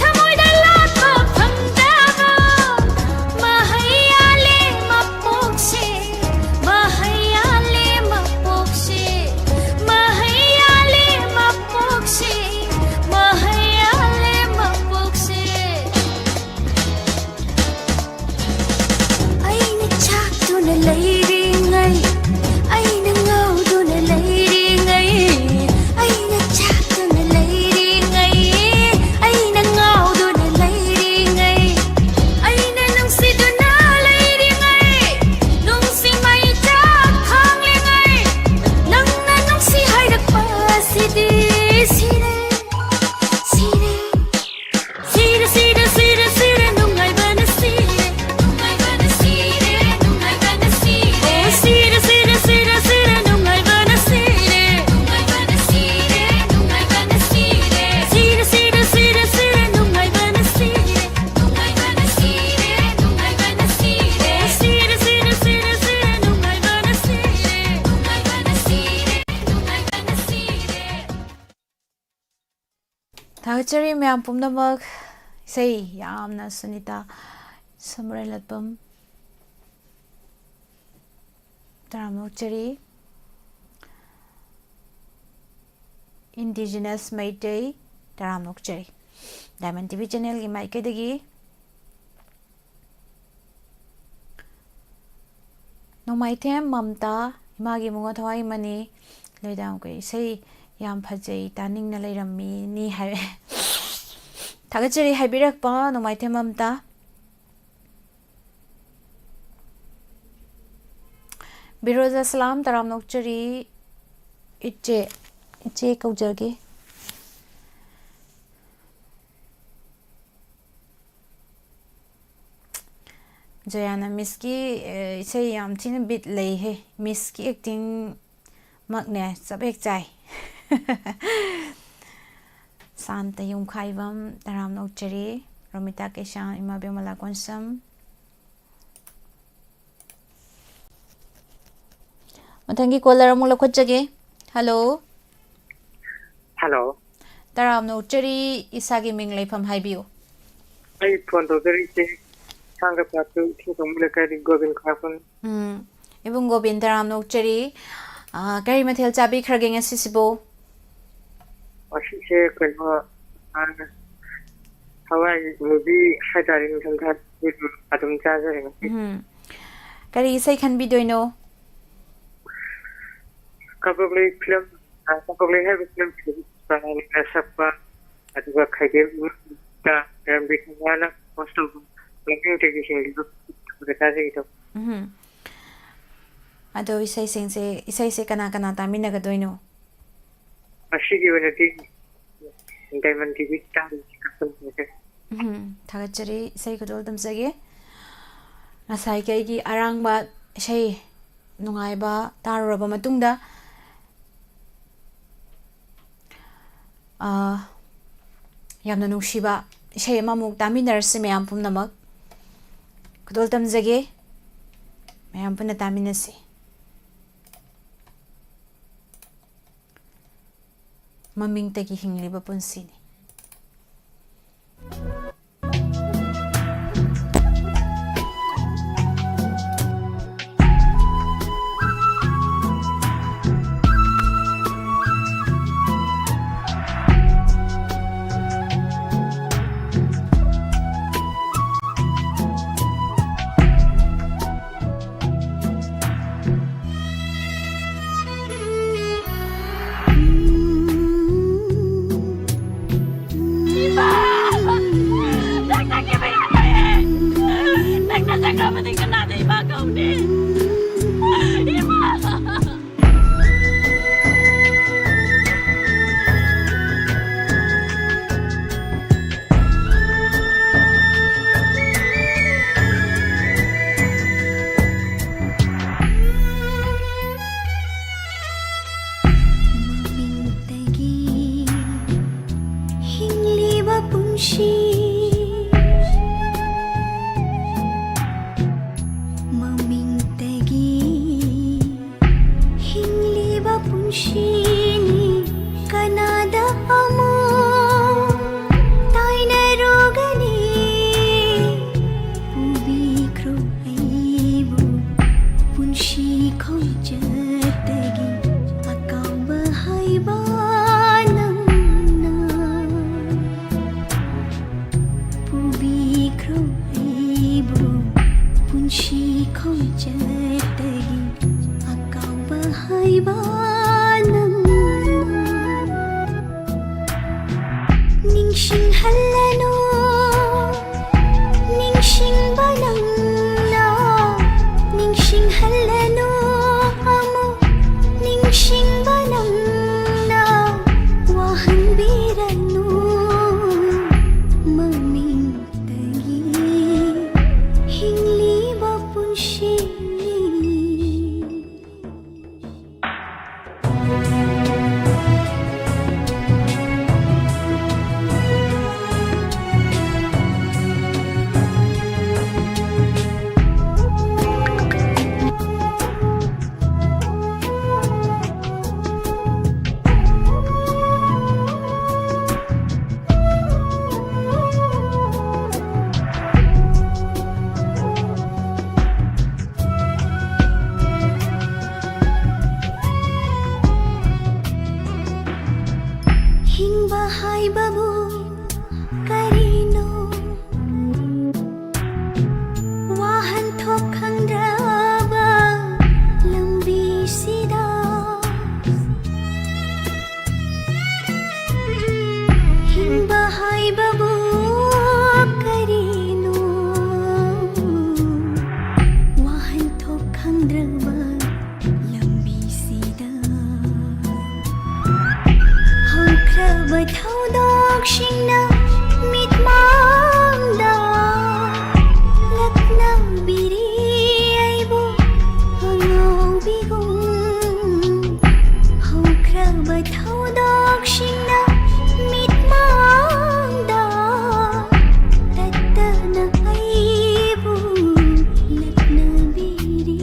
ꯊꯃꯣꯏꯗ ꯂꯥꯠꯄ ꯐꯪꯖꯕ ꯃꯍꯩ ꯌꯥꯜꯂꯦ ꯃꯄꯣꯛꯁꯦ ꯃꯍꯩ ꯌꯥꯜꯂꯦ ꯃꯄꯣꯛꯁꯦ ꯃꯍꯩ ꯌꯥꯜꯂꯦ ꯃꯄꯣꯛꯁꯦ ꯃꯍꯩ ꯌꯥꯜꯂꯦ ꯃꯄꯣꯛꯁꯦ ꯑꯩꯅ ꯆꯥꯛꯇꯨꯅ ꯂꯩꯔꯤꯉꯩ ꯑꯩꯅ ꯉꯥꯎꯗꯨꯅ ꯂꯩꯔꯤꯉꯩ ꯑꯩꯅ ꯆꯥꯛꯇꯨꯅ ꯂꯩꯔꯤꯉꯩ ꯑꯩꯅ ꯉꯥꯎꯗꯨꯅ ꯂꯩꯔꯤꯉꯩ ꯑꯩꯅ ꯅꯨꯡꯁꯤꯗꯨꯅ ꯂꯩꯔꯤꯉꯩ ꯅꯨꯡꯁꯤ ꯃꯩ ꯆꯥꯛ ꯈꯥꯡꯂꯤꯉꯩ ꯅꯪꯅ ꯅꯨꯡꯁꯤ ꯍꯥꯏꯔꯛꯄ ꯑꯁꯤꯗꯤ ꯁꯤꯔꯦ ꯁꯤꯔꯦ Sire, sire, sire, sire, nungaibana sire, nungaibana sire, nungaibana sire. Oh, sire, sire, sire, sire, nungaibana sire, nungaibana sire, nungaibana sire. Sire, sire, sire, sire, nungaibana sire, nungaibana sire, nungaibana sire. Oh, sire, sire, sire, sire, nungaibana sire, nungaibana sire, nungaibana sire. ꯊꯥꯒꯠꯆꯔꯤ ꯃꯌꯥꯝ ꯄꯨꯝꯅꯃꯛ ꯏꯁꯩ ꯌꯥꯝꯅ ꯁꯨꯅꯤꯇꯥ ꯁꯃꯔꯦꯟꯂꯠꯄꯝ ꯇꯔꯥꯝꯅ ꯑꯣꯛꯆꯔꯤ ꯏꯟꯗꯤꯖꯤꯅꯁ ꯃꯩꯇꯩ ꯇꯔꯥꯝꯅ ꯑꯣꯛꯆꯔꯤ ꯗꯥꯏꯃꯟ ꯇꯤꯚꯤ ꯆꯦꯅꯦꯜꯒꯤ ꯃꯥꯏꯀꯩꯗꯒꯤ ꯅꯣꯡꯃꯥꯏꯊꯦꯝ ꯃꯝꯇꯥ ꯏꯃꯥꯒꯤ ꯃꯨꯡꯉꯣ ꯊꯋꯥꯏ ꯃꯅꯤ ꯂꯣꯏꯗꯥꯝꯈꯣꯏ ꯏꯁꯩ ꯌꯥꯝ ꯐꯖꯩ ꯇꯥꯅꯤꯡꯅ ꯂꯩꯔꯝꯃꯤꯅꯤ ꯍꯥꯏ ꯊꯥꯒꯠꯆꯔꯤ ꯍꯥꯏꯕꯤꯔꯛꯄ ꯅꯣꯡꯃꯥꯏꯊꯦꯝ ꯃꯝꯇꯥ ꯕꯤꯔꯣꯖ ꯁꯂꯥꯝ ꯇꯔꯥꯝꯅ ꯑꯣꯛꯆꯔꯤ ꯏꯆꯦ ꯀꯧꯖꯒꯦ ꯖꯌꯥꯅ ꯃꯤꯁꯀꯤ ꯏꯁꯩ ꯌꯥꯝ ꯊꯤꯅ ꯕꯤꯠ ꯂꯩꯍꯦ ꯃꯤꯁꯀꯤ ꯑꯦꯛꯇꯤꯡ ꯃꯛꯅꯦ ꯆꯞ ꯍꯦꯛ ꯆꯥꯏ ꯁꯥꯟꯇ ꯌꯨꯝꯈꯥꯏꯕꯝ ꯇꯔꯥꯝꯅ ꯑꯣꯛꯆꯔꯤ ꯔꯣꯃꯤꯇꯥ ꯀꯩꯁꯥꯡ ꯏꯃꯥ ꯕꯦꯃꯂꯥ ꯀꯣꯟꯁꯝ ꯃꯊꯪꯒꯤ ꯀꯣꯂꯔ ꯑꯃꯨꯛ ꯂꯧꯈꯠꯆꯒꯦ ꯍꯜꯂꯣ ꯍꯜꯂꯣ ꯇꯔꯥꯝꯅ ꯑꯣꯛꯆꯔꯤ ꯏꯁꯥꯒꯤ ꯃꯤꯡ ꯂꯩꯐꯝ ꯍꯥꯏꯕꯤꯌꯨ ꯑꯩ ꯐꯣꯟ ꯇꯧꯖꯔꯤꯁꯦ ꯁꯥꯡꯒ ꯄꯥꯠꯇꯨ ꯏꯁꯤꯡ ꯂꯩꯀꯥꯏꯗꯤ ꯒꯣꯕꯤꯟ ꯈꯥꯛꯄꯅꯤ ꯏꯕꯨꯡ ꯒꯣꯕꯤꯟ ꯇꯔꯥꯝꯅ ꯑꯣꯛꯆꯔꯤ ꯀꯔꯤ ꯃꯊꯦꯜ ꯆꯥꯕꯤꯈ꯭ꯔꯒꯦ ꯉꯁꯤꯁꯤꯕꯨ ꯑꯁꯤꯁꯦ ꯀꯩꯅꯣ ꯍꯋꯥꯏ ꯃꯨꯚꯤ ꯍꯥꯏꯇꯥꯔꯦ ꯅꯤꯡꯊꯝꯊꯥ ꯑꯗꯨꯝ ꯆꯥꯖꯔꯦ ꯉꯁꯤ ꯀꯔꯤ ꯏꯁꯩ ꯈꯟꯕꯤꯗꯣꯏꯅꯣ ꯀꯕꯛꯂꯩ ꯐꯤꯂꯝ ꯀꯕꯛꯂꯩ ꯍꯥꯏꯕ ꯐꯤꯂꯝꯁꯤꯗ ꯁꯛꯄ ꯑꯗꯨꯒ ꯈꯩꯗꯦꯝꯗ ꯔꯝꯕꯤ ꯁꯪꯒꯥꯅ ꯍꯣꯁ ꯇꯧꯕ ꯂꯝꯖꯤꯡ ꯆꯥꯖꯒꯤꯗꯣ ꯑꯗꯣ ꯏꯁꯩꯁꯦ ꯀꯅꯥ ꯀꯅꯥ ꯇꯥꯃꯤꯟꯅꯒꯗꯣꯏꯅꯣ ꯉꯁꯤꯒꯤ ꯑꯣꯏꯅꯗꯤ ꯗꯥꯏꯃꯟ ꯇꯤꯚꯤ ꯊꯥꯒꯠꯆꯔꯤ ꯏꯁꯩ ꯈꯨꯗꯣꯜ ꯇꯝꯖꯒꯦ ꯉꯁꯥꯏꯒꯤ ꯑꯩꯒꯤ ꯑꯔꯥꯡꯕ ꯏꯁꯩ ꯅꯨꯡꯉꯥꯏꯕ ꯇꯥꯔꯨꯔꯕ ꯃꯇꯨꯡꯗ ꯌꯥꯝꯅ ꯅꯨꯡꯁꯤꯕ ꯏꯁꯩ ꯑꯃꯃꯨꯛ ꯇꯥꯃꯤꯟꯅꯔꯁꯤ ꯃꯌꯥꯝ ꯄꯨꯝꯅꯃꯛ ꯈꯨꯗꯣꯜ ꯇꯝꯖꯒꯦ ꯃꯌꯥꯝ ꯄꯨꯟꯅ ꯇꯥꯃꯤꯟꯅꯁꯤ ꯃꯃꯤꯡꯇꯒꯤ ꯍꯤꯡꯂꯤꯕ ꯄꯨꯟꯁꯤꯅꯤ ꯈꯣꯡꯆꯠꯇꯒꯤ ꯑꯀꯥꯎꯕ ꯍꯥꯏꯕ ꯅꯪꯅ ꯄꯨꯕꯤꯈ꯭ꯔꯣ ꯑꯩꯕꯨ ꯄꯨꯟꯁꯤ ꯈꯣꯡꯆꯠꯇꯒꯤ ꯑꯀꯥꯎꯕ ꯍꯥꯏꯕ ꯅꯪꯅ ꯅꯤꯡꯁꯤꯡꯍꯜꯂꯅꯨ ꯅꯤꯡꯁꯤꯡꯕ ꯅꯪꯅ ꯅꯤꯡꯁꯤꯡꯍꯜꯂꯅꯨ ꯑꯃꯨꯛ ꯅꯤꯡꯁꯤꯡꯕ ꯅꯪꯅ ꯋꯥꯍꯟꯕꯤꯔꯅꯨ ꯃꯃꯤꯡꯇꯒꯤ ꯍꯤꯡꯂꯤꯕ ꯄꯨꯟꯁꯤꯅꯤ ꯍꯤꯡꯕ ꯍꯥꯏꯕꯕꯨ ꯀꯔꯤꯅꯣ ꯋꯥꯍꯟꯊꯣꯛ ꯈꯪꯗ꯭ꯔꯕ ꯂꯝꯕꯤꯁꯤꯗ ꯍꯤꯡꯕ ꯍꯥꯏꯕꯕꯨ ꯀꯔꯤꯅꯣ ꯋꯥꯍꯟꯊꯣꯛ ꯈꯪꯗ꯭ꯔꯕ ꯂꯝꯕꯤꯁꯤꯗ ꯍꯧꯈ꯭ꯔꯕ ꯊꯧꯗꯣꯛꯁꯤꯡꯅ ꯃꯤꯠꯃꯥꯡꯗ ꯂꯛꯅꯕꯤꯔꯤ ꯑꯩꯕꯨ ꯑꯉꯥꯎꯕꯤꯒꯨꯝ ꯍꯧꯈ꯭ꯔꯕ ꯊꯧꯗꯣꯛꯁꯤꯡꯅ ꯃꯤꯠꯃꯥꯡꯗ ꯇꯠꯇꯅ ꯑꯩꯕꯨ ꯂꯛꯅꯕꯤꯔꯤ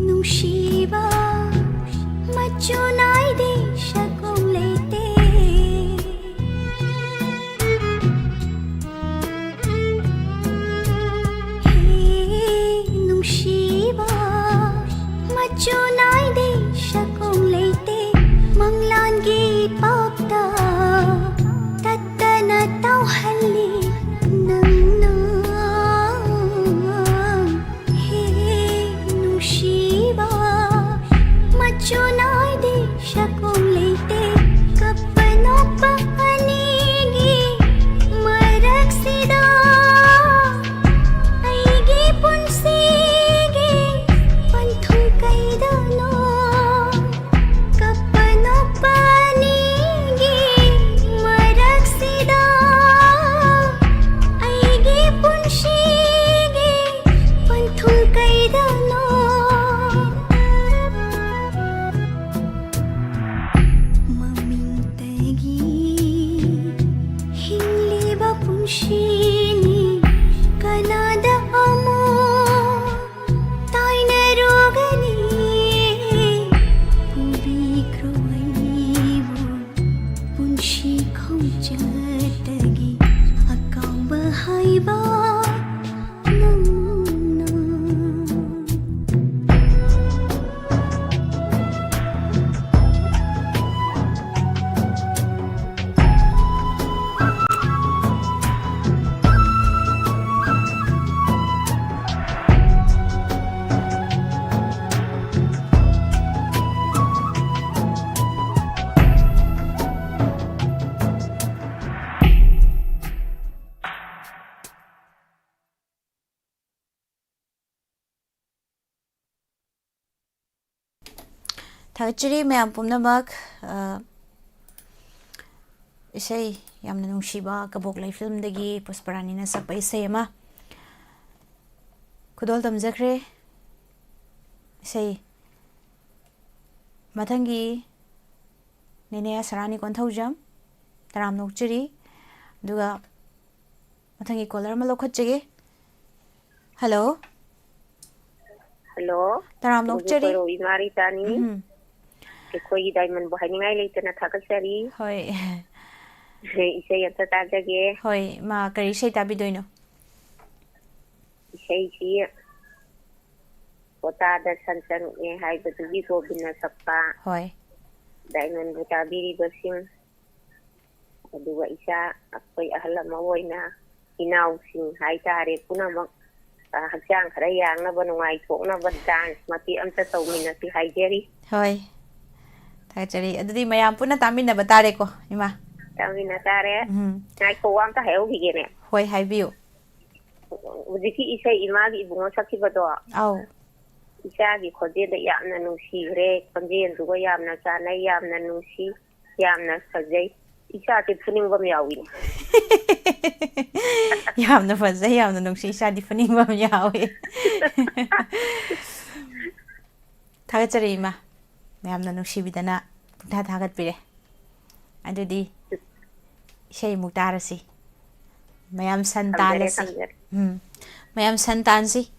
ꯅꯨꯡꯁꯤꯕ ꯃꯆꯨ ꯅꯥꯏꯗꯦ ꯁꯛꯀꯣꯡ ꯂꯩꯇꯦ ꯅꯨꯡꯁꯤꯕ ꯃꯆꯨ ꯅꯥꯏꯗꯦ ꯁꯛꯀꯣꯡ ꯂꯩꯇꯦ ꯃꯪꯂꯥꯟꯒꯤ ꯄꯥꯎꯇ ꯇꯠꯇꯅ ꯇꯧꯍꯜꯂꯤ ꯅꯪꯅ ꯅꯨꯡꯁꯤꯕ ꯃꯆꯨ ꯅꯥꯏꯗꯦ ꯁꯛꯀꯣꯡ ꯂꯩꯇꯦ ꯀꯞꯄ ꯅꯣꯛꯄ ꯑꯅꯤꯒꯤ ꯃꯔꯛꯁꯤꯗ ꯑꯩꯒꯤ ꯄꯨꯟꯁꯤꯒꯤ ꯄꯟꯊꯨꯡ ꯀꯩꯗꯅꯣ ꯀꯞꯄ ꯅꯣꯛꯄ ꯑꯅꯤꯒꯤ ꯃꯔꯛꯁꯤꯗ ꯑꯩꯒꯤ ꯄꯨꯟꯁꯤꯒꯤ ꯄꯟꯊꯨꯡ ꯀꯩꯗꯅꯣ ꯃꯃꯤꯡꯇꯒꯤ ꯍꯤꯡꯂꯤꯕ ꯄꯨꯟꯁꯤꯅꯤ ꯀꯅꯥꯗ ꯑꯃꯨꯛ ꯇꯥꯏꯅꯔꯨꯒꯅꯤ ꯄꯨꯕꯤꯈ꯭ꯔꯣ ꯑꯩꯕꯨ ꯄꯨꯟꯁꯤ ꯈꯣꯡꯆꯠꯇꯒꯤ ꯑꯀꯥꯎꯕ ꯍꯥꯏꯕ ꯅꯪꯅ ꯊꯥꯒꯠꯆꯔꯤ ꯃꯌꯥꯝ ꯄꯨꯝꯅꯃꯛ ꯏꯁꯩ ꯌꯥꯝꯅ ꯅꯨꯡꯁꯤꯕ ꯀꯕꯣꯛꯂꯩ ꯐꯤल्मꯗꯒꯤ ꯄꯨꯁꯄꯔꯥꯅꯤꯅ ꯁꯛꯄ ꯏꯁꯩ ꯑꯃ ꯈꯨꯗꯣꯜ ꯇꯝꯖꯈ꯭ꯔꯦ ꯏꯁꯩ ꯃꯊꯪꯒꯤ ꯅꯦꯅꯦ ꯁꯔꯥꯅꯤ ꯀꯣꯟꯊꯧꯖꯝ ꯇꯔꯥꯝ ꯅꯣꯛꯆꯔꯤ ꯑꯗꯨꯒ ꯃꯊꯪꯒꯤ ꯀꯣꯂꯔ ꯑꯃ ꯂꯧꯈꯠꯆꯒꯦ ꯍꯜꯂꯣ ꯍꯜꯂꯣ ꯇꯔꯥꯝ ꯅꯣꯛꯆꯔꯤ 이마리 따니 ꯑꯩꯈꯣꯏꯒꯤ ꯗꯥꯏꯃꯟꯕꯨ ꯍꯥꯏꯅꯤꯡꯉꯥꯏ ꯂꯩꯇꯅ ꯊꯥꯒꯠꯆꯔꯤ ꯍꯣꯏ ꯏꯁꯩ ꯑꯝꯇ ꯇꯥꯖꯒꯦ ꯍꯣꯏ ꯃꯥ ꯀꯔꯤ ꯏꯁꯩ ꯇꯥꯕꯤꯗꯣꯏꯅꯣ ꯏꯁꯩꯁꯤ ꯄꯣꯇꯥꯗ ꯁꯟꯆꯪꯉꯦ ꯍꯥꯏꯕꯗꯨꯒꯤ ꯒꯣꯕꯤꯟꯅ ꯁꯛꯄ ꯍꯣꯏ ꯗꯥꯏꯃꯟꯕꯨ ꯇꯥꯕꯤꯔꯤꯕꯁꯤꯡ ꯑꯗꯨꯒ ꯏꯆꯥ ꯑꯩꯈꯣꯏ ꯑꯍꯜ ꯑꯃ ꯑꯣꯏꯅ ꯏꯅꯥꯎꯁꯤꯡ ꯍꯥꯏꯇꯥꯔꯦ ꯄꯨꯝꯅꯃꯛ ꯍꯛꯆꯥꯡ ꯈꯔ ꯌꯥꯡꯅꯕ ꯅꯨꯡꯉꯥꯏꯊꯣꯛꯅꯕ ꯗꯥꯟꯁ ꯃꯇꯦꯛ ꯑꯝꯇ ꯇꯧꯃꯤꯟꯅꯁꯤ ꯍꯥꯏꯖꯔꯤ ꯍꯣꯏ ꯊꯥꯒꯠꯆꯔꯤ ꯑꯗꯨꯗꯤ ꯃꯌꯥꯝ ꯄꯨꯟꯅ ꯇꯥꯃꯤꯟꯅꯕ ꯇꯥꯔꯦꯀꯣ ꯏꯃꯥ ꯇꯥꯃꯤꯟꯅ ꯇꯥꯔꯦ ꯉꯥꯏꯈꯣ ꯋꯥ ꯑꯝꯇ ꯍꯥꯏꯍꯧꯈꯤꯒꯦꯅꯦ ꯍꯣꯏ ꯍꯥꯏꯕꯤꯌꯨ ꯍꯧꯖꯤꯛꯀꯤ ꯏꯁꯩ ꯏꯃꯥꯒꯤ ꯏꯕꯨꯡꯉꯣ ꯁꯛꯈꯤꯕꯗꯣ ꯑꯧ ꯏꯆꯥꯒꯤ ꯈꯣꯟꯖꯦꯜꯗ ꯌꯥꯝꯅ ꯅꯨꯡꯁꯤꯈ꯭ꯔꯦ ꯈꯣꯟꯖꯦꯜꯗꯨꯒ ꯌꯥꯝꯅ ꯆꯥꯟꯅꯩ ꯌꯥꯝꯅ ꯅꯨꯡꯁꯤ ꯌꯥꯝꯅ ꯐꯖꯩ ꯏꯆꯥꯁꯦ ꯐꯨꯅꯤꯡꯕ ꯑꯃ ꯌꯥꯎꯏꯅꯦ ꯌꯥꯝꯅ ꯐꯖꯩ ꯌꯥꯝꯅ ꯅꯨꯡꯁꯤ ꯏꯆꯥꯗꯤ ꯐꯨꯅꯤꯡꯕ ꯑꯃ ꯌꯥꯎꯋꯤ ꯊꯥꯒꯠꯆꯔꯤ ꯏꯃꯥ ꯃꯌꯥꯝꯅ ꯅꯨꯡꯁꯤꯕꯤꯗꯅ ꯄꯨꯡꯊꯥ ꯊꯥꯒꯠꯄꯤꯔꯦ ꯑꯗꯨꯗꯤ ꯏꯁꯩꯃꯨꯛ ꯇꯥꯔꯁꯤ ꯃꯌꯥꯝ ꯁꯟ ꯇꯥꯜꯂꯁꯤ ꯃꯌꯥꯝ ꯁꯟ ꯇꯥꯟꯁꯤ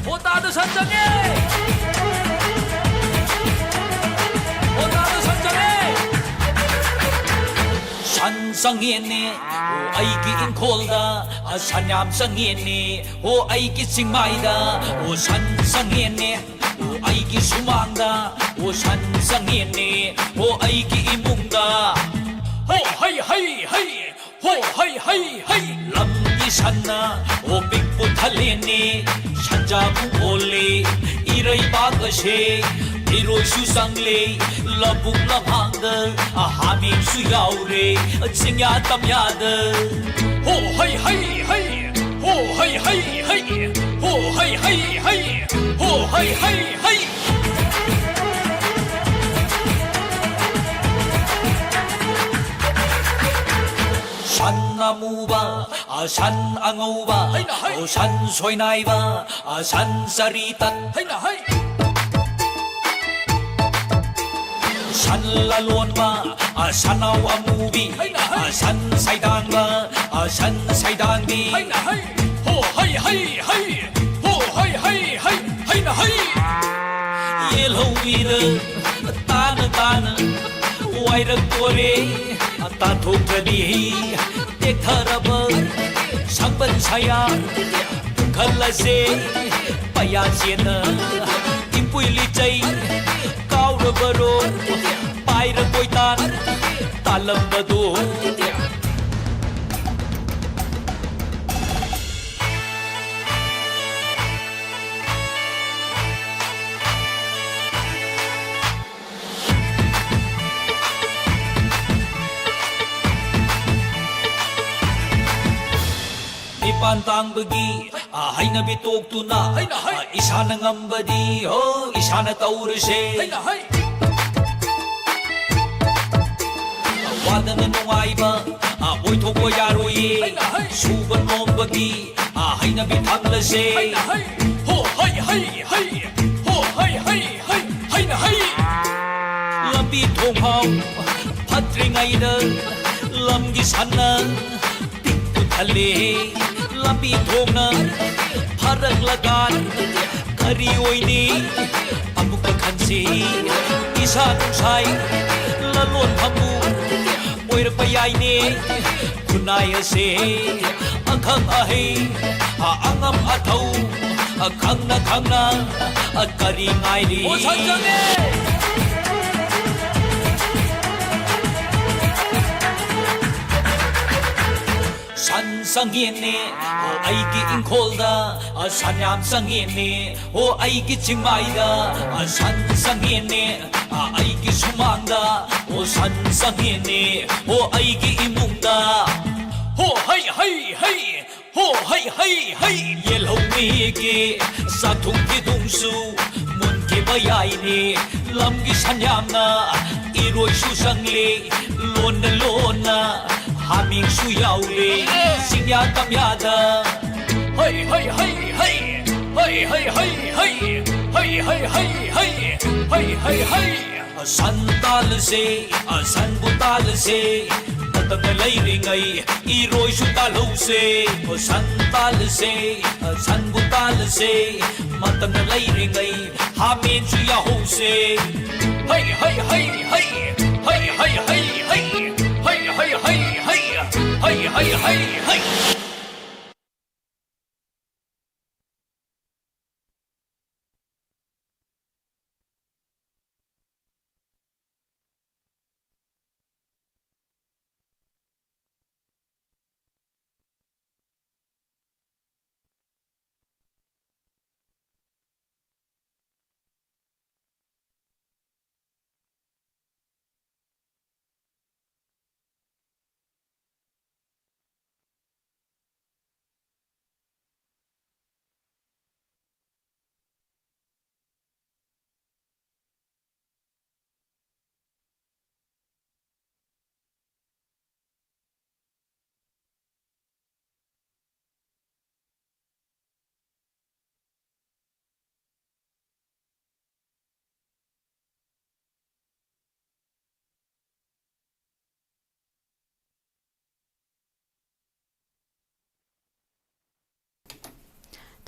보따드 선정해 보따드 선정해 산성이네 오 아이기 인콜다 산얌성이네 오 아이기 칭마이다 오 산성이네 오 아이기 수망다 오 산성이네 오 아이기 이뭉다 호 하이 하이 하이 호 하이 하이 하이 람이 산나 오 빅부 탈리니 산자부 올리 이러이 바거시 이로슈 쌍리 러북 러방더 하민수 야우리 칭야 땀야더 호 하이 하이 하이 호 하이 하이 하이 호 하이 하이 하이 호 하이 하이 하이 산나무바 산앙오바 산소이나이바 산사리탄 산랄론바 산아와무비 산사이단바 산사이단비 호하이하이하이 호하이하이하이 옐로우이르 따는 와이르꼬레 따톡터디 떼터러버 상번사야 칼라세 빠야시나 임뿌일리짜이 까우러버로 빠이르꼬이탄 딸럼버도 ꯄꯥꯟꯇꯥꯡꯕꯒꯤ ꯍꯩꯅꯕꯤ ꯇꯣꯛꯇꯨꯅ ꯏꯁꯥꯅ ꯉꯝꯕꯗꯤ ꯏꯁꯥꯅ ꯇꯧꯔꯁꯦ ꯋꯥꯗꯅ ꯅꯨꯡꯉꯥꯏꯕ ꯑꯣꯏꯊꯣꯛꯄ ꯌꯥꯔꯣꯏꯌꯦ ꯁꯨꯕ ꯅꯣꯝꯕꯒꯤ ꯍꯩꯅꯕꯤ ꯊꯝꯂꯁꯦ ꯍꯣ ꯍꯩ ꯍꯩ ꯍꯩ ꯍꯣ ꯍꯩ ꯍꯩ ꯍꯩ ꯍꯩꯅ ꯍꯩ ꯂꯝꯕꯤ ꯊꯣꯡꯐꯥꯎ ꯐꯠꯇ꯭ꯔꯤꯉꯩꯗ ꯂꯝꯒꯤ ꯁꯟꯅ ꯄꯤꯛꯄꯨ ꯊꯜꯂꯦ lambi thongna pharak lagan kari oini amuka khansi isa sai lalon phamu oir payai ne kunai ase akham ahe angam athau khangna kari ngai ri o sanjane 산성이네 아이기 인콜다 산얌성이네 오 아이기 칭마이다 산성이네 아이기 수망다 오 산성이네 오 아이기 이뭉다 호 하이 하이 하이 호 ho hay hay hay yellow me ge sa thung ki dung su mun ke bayai ni lam gi sanyam na iroi su sang le lon na ha ming su yau le sing ya tam ya da hay hay hay hay hay hay hay hay hay hay hay hay hay hay hay san tal se san butal se तब लई रिंगई ई रोई सुतालो से ओ संताल से संबुताल से मतम लई रिंगई हामेन सुया हो से हाय हाय हाय हाय हाय हाय हाय हाय हाय हाय हाय हाय हाय हाय हाय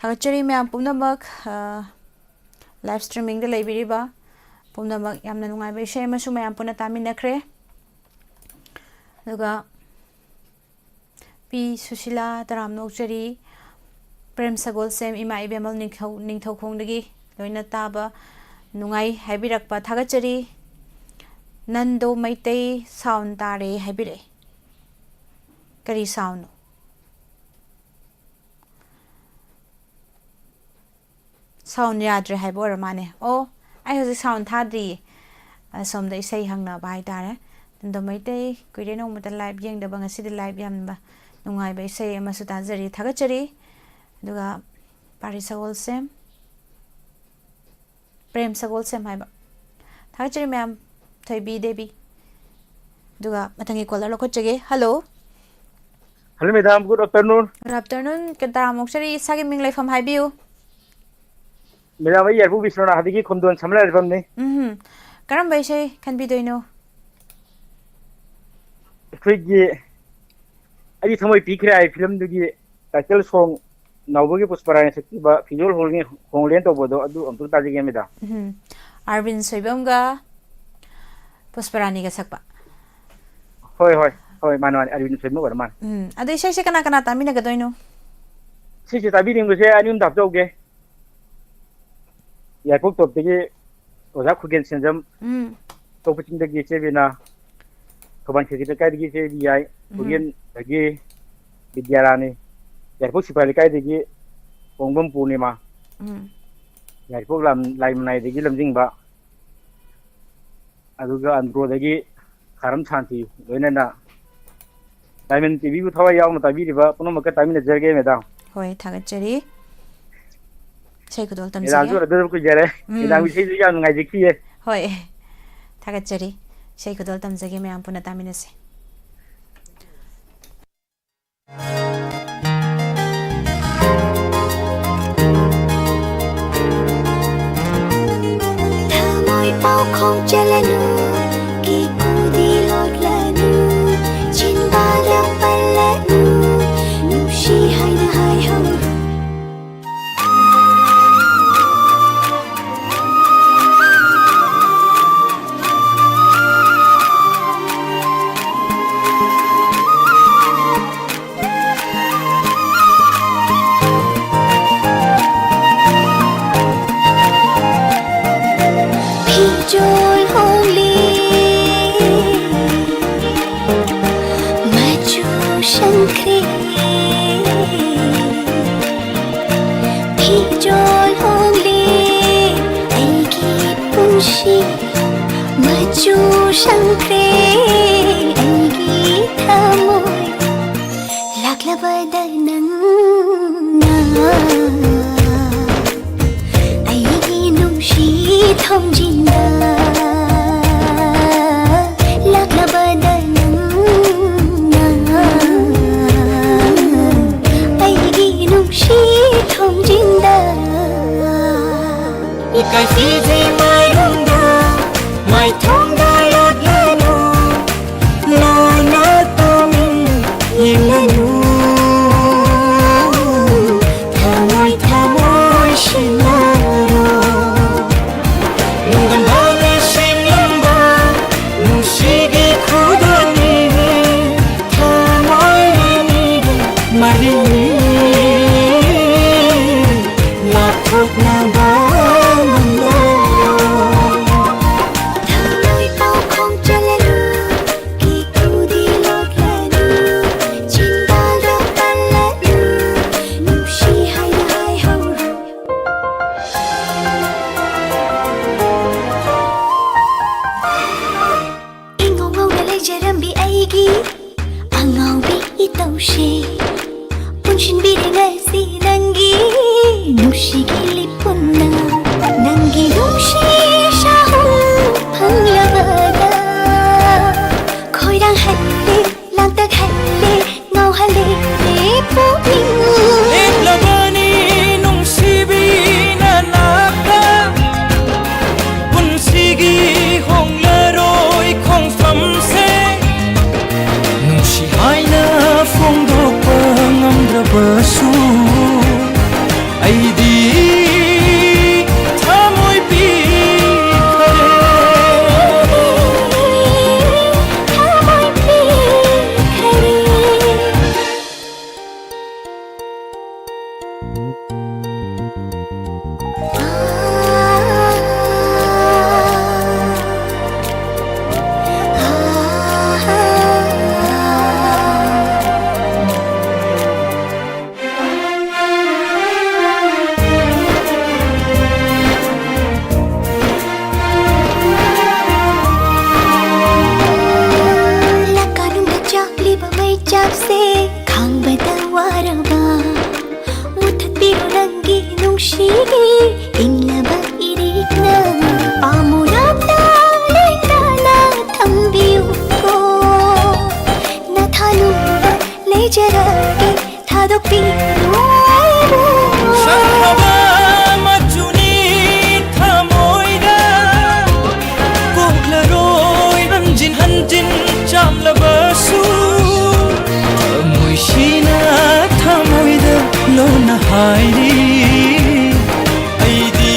Thagachari me pumnamak live streaming de leibiriba pumnamak yamna nungai ba ishe masu mayam puna taminakre aduga P Susila Taram Nokchari Prem Sagol Sem Ima Ibemal Ningthau Khongdagi loina taba nungai haibirakpa thagachari Nando Maitei sound tare haibire kari sound sound yadre haibo ramane oh I have sound thadri som dai sei hangna bai tare Nando Maitei kuire no mata live yeng da bang asi de live yam ba nungai bai sei amasu tajari thagachari duga Pari Sagol Sem Prem Sagol Sem haiba thagachari ma'am Thaibi Devi duga matangi caller ko chege hello Hello madam, good afternoon. Good afternoon. Kenta mokchari sagi ming lai fam haibiu. Madam ai yarbu bisrona hadigi khondon samla refam ne. Karam bai sei kan bi doino. Frigi ai thamoi pikre ai film dugi title song nawbogi pusparani sakti ba fijol holngi honglen to bodo adu amtu tajige meda. Arvind Soibam ga Pusparani ga sakpa. Hoi hoi. Hoi manwan Arvind Soibam ga man. Ade sei sei kana kana tamina ga doino. Sei sei tabi ringu se anum dap joge. Ya pok top tege oza khugen senjam. To puching dagi chebina. Kaban khegi kai dagi se biai khugen dagi Vidyarani. Ya pok sipali kai dagi Pongbom Purnima. Ya pok lam lai manai dagi lamjing ba. Aduga andro dagi Karam Shanti loinana Diamond TV bu thawa yaw mata bi riba puno maka tamina jerge meda hoi thagachari sei kudol tam ila jura dur ku jere ila mi sei ya ngai jikhiye hoi thagachari sei kudol tam jage me am puna tamina se Thamoi bao không chalanu ki kudi lot lanu chin ba la palanu nu shi hai na hai ho Pijol holy 시 통진다 이까이 피지 마이룬다 마이 통달라게노 나나 또민 일레노 타모이 타모이 신나로 눈감 밤에 심는다 눈시기 굳어니 타모이 니게 말이니 나폭 나방은 타모이 뻥콩 잘라루 기쿠디 럭라루 진다가 빨라루 눈시 하이하이하우 잉엉엉 레이저람비 아이기 앙엉비 이또시 본신비리 날씨 난기 누시기 리뿐나 난기 누시 샤후 방라바다 거이랑 할래 랑딱 할래 ngầu 할래 리뿐 Labani nung sibi na naka Bun sigi hong leroi kong pham se Nung si hai na phong do pa ngam dra pa su Ai di thamoi pi khare 타모이 피카리 Lakanung dajak liba may japse kang batawaraba Mutat biro nanggi nung shigi inlaba irik na Pamurap na lengda na tambiyo ko Natanong lejarage tadok biro Shahaba majuni thamoida Koklaroi hanjin hanjin cham labasu Thamoi shina thamoida lona hairi Aidi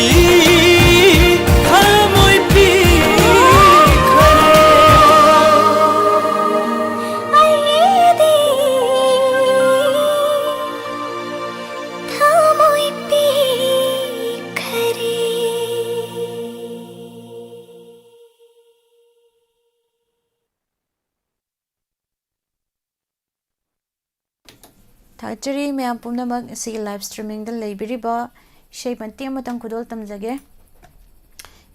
thamoi pi khare 아이디 타모이 피카리 Thachari mayam pumnamak si live streaming da leibiriba shay panti amatang kudol tamjage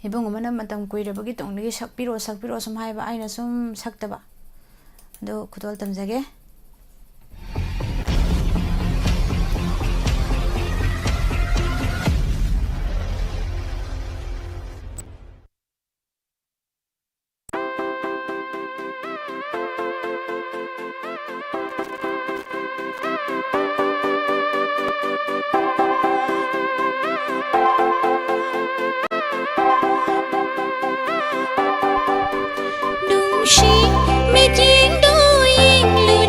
ibung umana matam kuirabagi tongnigi sakpiro sum haiba aina sum saktaba do kudol tamjage Nung shi mi tiếng đôi lùi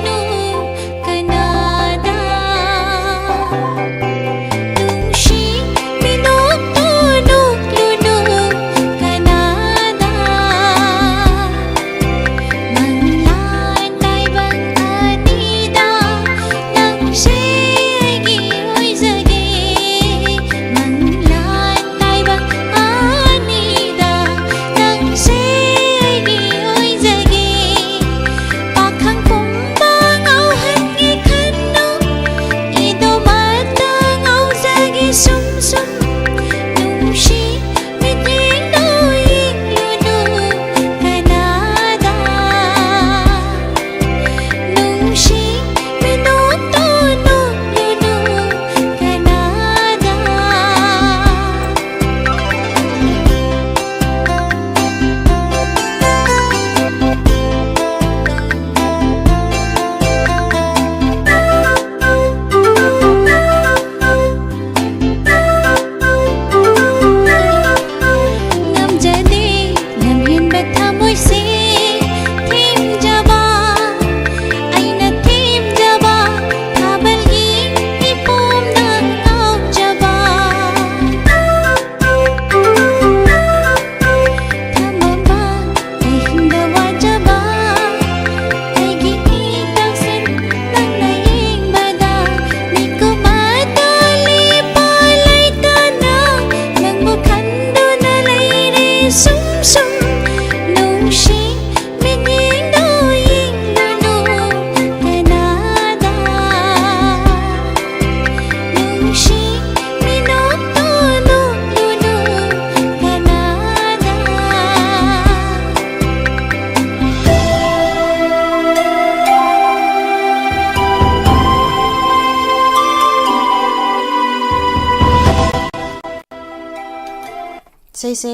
ꯏꯁꯩꯁꯦ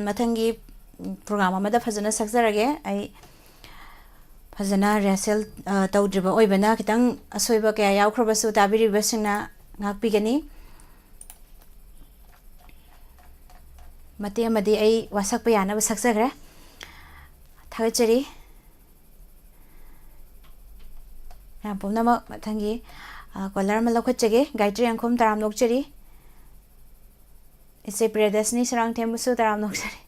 ꯃꯊꯪꯒꯤ ꯄ꯭ꯔꯣꯒ꯭ꯔꯥꯝ ꯑꯃꯗ ꯐꯖꯅ ꯁꯛꯆꯔꯒꯦ ꯑꯩ ꯐꯖꯅ ꯔꯤꯍꯔꯁꯦꯜ ꯇꯧꯗ꯭ꯔꯤꯕ ꯑꯣꯏꯕꯅ ꯈꯤꯇꯪ ꯑꯁꯣꯏꯕ ꯀꯌꯥ ꯌꯥꯎꯈ꯭ꯔꯕꯁꯨ ꯇꯥꯕꯤꯔꯤꯕꯁꯤꯡꯅ ꯉꯥꯛꯄꯤꯒꯅꯤ ꯃꯇꯦꯛ ꯑꯃꯗꯤ ꯑꯩ ꯋꯥꯁꯛꯄ ꯌꯥꯅꯕ ꯁꯛꯆꯈ꯭ꯔꯦ ꯊꯥꯒꯠꯆꯔꯤ ꯃꯌꯥꯝ ꯄꯨꯝꯅꯃꯛ ꯃꯊꯪꯒꯤ ꯀꯣꯂꯔ ꯑꯃ ꯂꯧꯈꯠꯆꯒꯦ ꯒꯥꯌꯇ꯭ꯔꯤ ꯑꯪꯈꯨꯝ ꯇꯔꯥꯝ ꯅꯣꯛꯆꯔꯤ ꯏꯆꯦ ꯄ꯭ꯔꯤꯌꯗꯁꯅꯤ ꯁꯔꯥꯡꯊꯦꯝꯕꯨꯁꯨ ꯇꯔꯥꯝ ꯅꯣꯛꯆꯔꯤ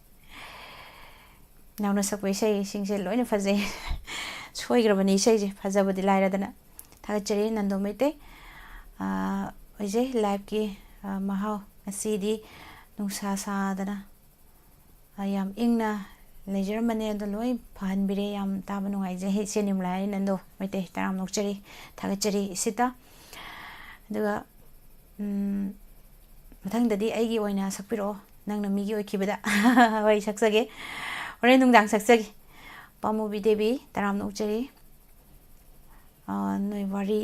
ꯅꯧꯅ ꯁꯛꯄ ꯏꯁꯩꯁꯤꯡꯁꯦ ꯂꯣꯏꯅ ꯐꯖꯩ ꯁꯣꯏꯈ꯭ꯔꯕꯅꯤ ꯏꯁꯩꯁꯦ ꯐꯖꯕꯗꯤ ꯂꯥꯏꯔꯗꯅ ꯊꯥꯒꯠꯆꯔꯤ ꯅꯟꯗꯣ ꯃꯩꯇꯩ ꯑꯣꯏꯖꯩ ꯂꯥꯏꯐꯀꯤ ꯃꯍꯥꯎ ꯉꯁꯤꯗꯤ ꯅꯨꯡꯁꯥ ꯁꯥꯗꯅ ꯌꯥꯝ ꯏꯪꯅ ꯂꯩꯖꯔꯝꯕꯅꯦ ꯑꯗꯣ ꯂꯣꯏ ꯐꯍꯟꯕꯤꯔꯦ ꯌꯥꯝ ꯇꯥꯕ ꯅꯨꯡꯉꯥꯏꯖꯩ ꯏꯆꯦ ꯅꯤꯝꯂꯥ ꯍꯥꯏ ꯅꯟꯗꯣ ꯃꯩꯇꯩ ꯇꯔꯥꯝ ꯅꯣꯛꯆꯔꯤ ꯊꯥꯒꯠꯆꯔꯤ ꯏꯁꯤꯇ ꯑꯗꯨꯒ ꯃꯊꯪꯗꯗꯤ ꯑꯩꯒꯤ ꯑꯣꯏꯅ ꯁꯛꯄꯤꯔꯛꯑꯣ ꯅꯪꯅ ꯃꯤꯒꯤ ꯑꯣꯏꯈꯤꯕꯗ ꯍꯣꯏ ꯁꯛꯆꯒꯦ ꯍꯣꯔꯦꯟ ꯅꯨꯡꯗꯥꯡ ꯁꯛꯆꯒꯦ ꯄꯥꯃꯨꯕꯤ ꯗꯦꯕꯤ ꯇꯔꯥꯝ ꯅꯣꯛꯆꯔꯤ ꯅꯣꯏ ꯋꯥꯔꯤ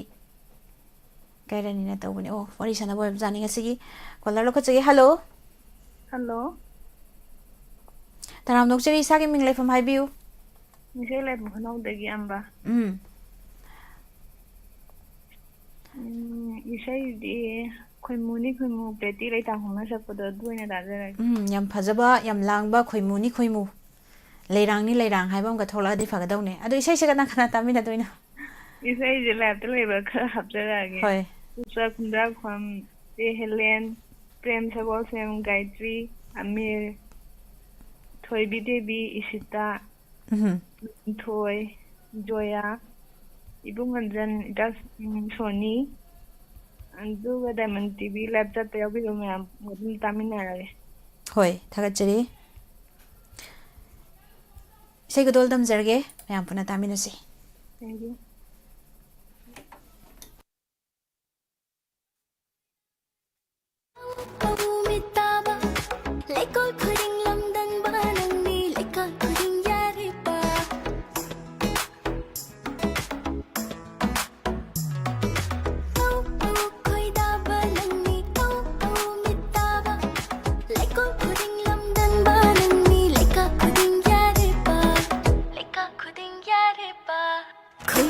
ꯀꯥꯏꯔꯅꯤꯅ ꯇꯧꯕꯅꯦ ꯑꯣ ꯋꯥꯔꯤ ꯁꯥꯟꯅꯕ ꯑꯣꯏꯕꯖꯥꯠꯅꯤ ꯉꯁꯤꯒꯤ ꯀꯣꯂꯔ ꯂꯧꯈꯠꯆꯒꯦ ꯍꯜꯂꯣ ꯍꯜꯂꯣ ꯇꯔꯥꯝ ꯅꯣꯛꯆꯔꯤ ꯏꯁꯥꯒꯤ ꯃꯤꯡ ꯂꯩꯐꯝ ꯍꯥꯏꯕꯤꯌꯨ ꯏꯁꯩ ꯂꯩꯕ ꯈꯨꯅꯧꯗꯒꯤ ꯑꯝꯕ ꯏꯁꯩꯗꯤ ꯈꯣꯏꯃꯨꯅꯤ ꯈꯣꯏꯃꯨ ꯄ꯭ꯔꯦꯇꯤ ꯂꯩꯇꯥꯡꯈꯣꯡꯅ ꯁꯛꯄꯗꯣ ꯑꯗꯨ ꯑꯣꯏꯅ ꯇꯥꯖꯔꯒꯦ ꯌꯥꯝ ꯐꯖꯕ ꯌꯥꯝ ꯂꯥꯡꯕ ꯈꯣꯏꯃꯨꯅꯤ ꯈꯣꯏꯃꯨ ꯂꯩꯔꯥꯡꯅꯤ ꯂꯩꯔꯥꯡ ꯍꯥꯏꯕ ꯑꯃꯒ ꯊꯣꯛꯂꯛꯑꯗꯤ ꯐꯒꯗꯧꯅꯦ ꯑꯗꯣ ꯏꯁꯩꯁꯦ ꯀꯅꯥ ꯀꯅꯥ ꯇꯥꯃꯤꯟꯅꯗꯣꯏꯅꯣ ꯏꯁꯩꯁꯦ ꯂꯥꯏꯞꯇ ꯂꯩꯕ ꯈꯔ ꯍꯥꯞꯆꯔꯛꯑꯒꯦ ꯍꯣꯏ ꯎꯆꯥ ꯈꯨꯟꯗ꯭ꯔꯥꯛꯐꯝ ꯆꯦ ꯍꯦꯂꯦꯟ ꯄ꯭ꯔꯦꯝ ꯁꯒꯣꯜꯁꯦꯝ ꯒꯥꯌꯇ꯭ꯔꯤ ꯑꯃꯤꯔ ꯊꯣꯏꯕꯤ ꯗꯦꯕꯤ ꯏꯁꯤꯇꯥ ꯊꯣꯏ ꯖꯣꯌꯥ ꯏꯕꯨꯡꯍꯟꯖꯟ ꯁꯣꯅꯤ ꯑꯗꯨꯒ ꯗꯥꯏꯃꯟ ꯇꯤꯚꯤ ꯂꯥꯏꯞ ꯆꯠꯄ ꯌꯥꯎꯕꯤꯕ ꯃꯌꯥꯝ ꯑꯗꯨꯝ ꯇꯥꯃꯤꯟꯅꯔꯒꯦ ꯍꯣꯏ ꯊꯥꯒꯠꯆꯔꯤ ꯏꯁꯩ ꯈꯨꯗꯣꯜ ꯇꯝꯖꯔꯒꯦ ꯃꯌꯥꯝ ꯄꯨꯟꯅ ꯇꯥꯃꯤꯟꯅꯁꯤ thank you Lekol khuring lamdang banang ni lekol khuring yare pa Tau tau khoi da banang ni tau tau mitaba Lekol khuring lamdang banang ni lekol khuring yare pa Lekol khuring yare pa Khoi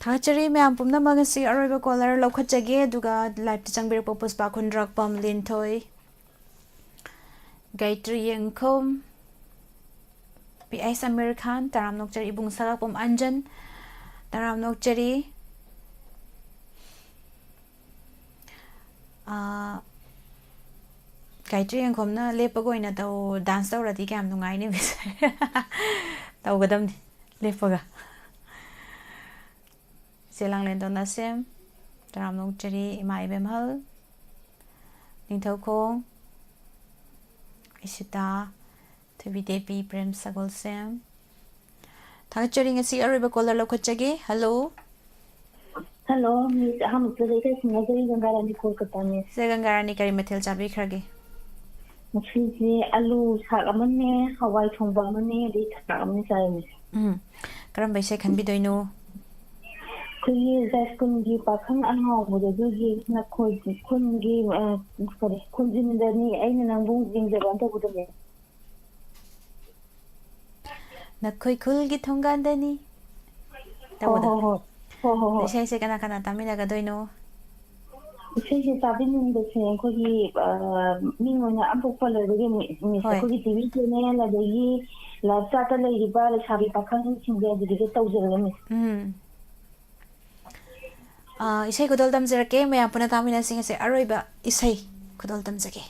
ꯊꯥꯒꯠꯆꯔꯤ ꯃꯌꯥꯝ ꯄꯨꯝꯅꯃꯛ ꯉꯁꯤ ꯑꯔꯣꯏꯕ ꯀꯣꯂꯔ ꯂꯧꯈꯠꯆꯒꯦ ꯑꯗꯨꯒ ꯂꯥꯏꯚꯇ ꯆꯪꯕꯤꯔꯛꯄ ꯄꯨꯁꯄꯥ ꯈꯨꯟꯗ꯭ꯔꯛꯄꯝ ꯂꯤꯟꯊꯣꯏ ꯒꯥꯏꯇ꯭ꯔꯤ ꯌꯦꯡꯈꯣꯝ PS ꯑꯃꯤꯔ ꯈꯥꯟ ꯇꯔꯥꯝ ꯅꯣꯛꯆꯔꯤ ꯏꯕꯨꯡ ꯁꯂꯥꯛꯄꯝ ꯑꯟꯖꯟ ꯇꯔꯥꯝ ꯅꯣꯛꯆꯔꯤ ꯒꯥꯏꯇ꯭ꯔꯤ ꯌꯦꯡꯈꯣꯝꯅ ꯂꯦꯞꯄꯒ ꯑꯣꯏꯅ ꯗꯥꯟꯁ ꯇꯧꯔꯗꯤ ꯀꯌꯥꯝ ꯅꯨꯡꯉꯥꯏꯅꯤ ꯃꯤꯁ ꯇꯧꯒꯗꯝꯅꯤ ꯂꯦꯞꯄꯒ ꯆꯦꯂꯥꯡꯂꯦꯟꯗꯣꯟ ꯑꯁꯦꯝ ꯇꯔꯥꯝ ꯅꯣꯛꯆꯔꯤ ꯏꯃꯥ ꯏꯕꯦꯝꯍꯜ ꯅꯤꯡꯊꯧꯈꯣꯡ ꯏꯁꯤꯇꯥ ꯊꯣꯏꯕꯤꯗꯦꯕꯤ ꯄ꯭ꯔꯦꯝ ꯁꯒꯣꯜꯁꯦꯝ ꯊꯥꯒꯠꯆꯔꯤ ꯉꯁꯤ ꯑꯔꯣꯏꯕ ꯀꯣꯂꯔ ꯂꯧꯈꯠꯆꯒꯦ ꯍꯜꯂꯣ ꯍꯜꯂꯣ ꯃꯤꯁ ꯑꯍꯥꯟꯕꯗ ꯏꯁꯩ ꯁꯤꯟꯅꯖꯔꯤ ꯒꯪꯒꯥꯔꯥꯅꯤ ꯀꯣꯜꯀꯇꯥꯅꯦ ꯁꯦ ꯒꯪꯒꯥꯔꯥꯅꯤ ꯀꯔꯤ ꯃꯊꯦꯜ ꯆꯥꯕꯤꯈ꯭ꯔꯒꯦ ꯉꯁꯤꯁꯦ ꯑꯂꯨ ꯁꯥꯛ ꯑꯃꯅꯦ ꯍꯋꯥꯏ ꯊꯣꯡꯕ ꯑꯃꯅꯦ ꯑꯗꯩ ꯁꯥꯛ ꯑꯃꯅꯦ ꯆꯥꯏꯅꯦ ꯀꯔꯝꯕ ꯏꯁꯩ ꯈꯟꯕꯤꯗꯣꯏꯅꯣ ꯑꯩꯈꯣꯏꯒꯤ ꯖꯥꯏꯁ꯭ꯀꯨꯜꯒꯤ ꯄꯥꯈꯪ ꯑꯉꯥꯎꯕꯗꯣ ꯑꯗꯨꯒꯤ ꯅꯈꯣꯏꯒꯤ ꯈꯨꯟꯒꯤ ꯀꯔꯤ ꯈꯨꯟꯖꯤꯟꯗꯅꯤ ꯑꯩꯅ ꯅꯪꯕꯨ ꯌꯦꯡꯖꯕ ꯇꯧꯕꯗꯨꯅꯦ ꯅꯈꯣꯏ ꯈꯨꯜꯒꯤ ꯊꯣꯡꯒꯥꯟꯗꯅꯤ ꯇꯧꯕꯗꯣ ꯍꯣꯏ ꯏꯁꯩꯁꯦ ꯀꯅꯥ ꯀꯅꯥ ꯇꯥꯃꯤꯟꯅꯒꯗꯣꯏꯅꯣ ꯏꯁꯩꯁꯦ ꯇꯥꯕꯤꯅꯤꯡꯕꯁꯦ ꯑꯩꯈꯣꯏꯒꯤ ꯃꯤꯡ ꯑꯣꯏꯅ ꯑꯃꯐꯥꯎ ꯄꯜꯂꯣꯏꯕꯒꯤ ꯃꯤꯁ ꯑꯩꯈꯣꯏꯒꯤ ꯇꯤꯚꯤ ꯆꯦꯅꯦꯜ ꯑꯗꯒꯤ ꯂꯥꯏꯞ ꯆꯥꯠꯇ ꯂꯩꯔꯤꯕ ꯂꯩꯁꯥꯕꯤ ꯄꯥꯈꯪꯁꯤꯡꯁꯦ ꯑꯗꯨꯗꯒꯤ ꯇꯧꯖꯔꯒ ꯃꯤꯁ ꯏꯁꯩ ꯈꯨꯗꯣꯜ ꯇꯝꯖꯔꯛꯀꯦ ꯃꯌꯥꯝ ꯄꯨꯟꯅ ꯇꯥꯃꯤꯟꯅꯁꯤ ꯉꯁꯤ ꯑꯔꯣꯏꯕ ꯏꯁꯩ ꯈꯨꯗꯣꯜ ꯇꯝꯖꯒꯦ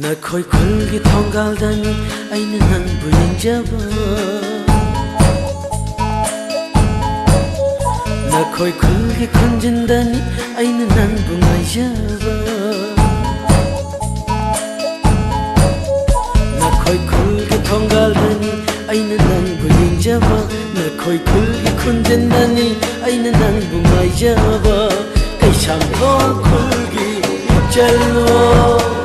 नखोई खुलगी थोंगालदनी अइना नंबु यंजबा नखोई खुलगी खुंजिंदनी अइना नंबु ngajaba नखोई खुलगी थोंगालदनी अइना नंबु यंजबा नखोई खुलगी खुंजिंदनी अइना नंबु ngajaba कैसाम थों खुलगी चलवा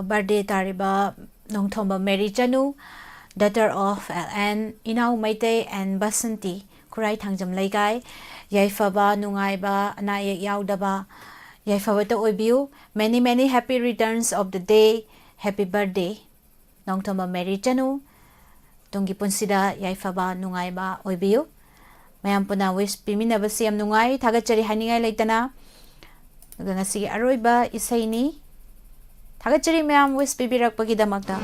birthday tariba Nongthomba Mary Chanu, daughter of LN Inau Maite and Basanti Kurai Thangjam Laikai, Yaifaba Nungaiba Anayek Yaudaba, Yaifaba to Oibu, many happy returns of the day, happy birthday Nongthomba Mary Chanu, Tungipun Sida Yaifaba Nungaiba Oibu, Mayam Puna wish Piminaba Siam Nungai, Tagachari Haningai Laitana, Gangasi Aroiba Isaini, Tagachari Mayam wish Bibirak Pagidamagda.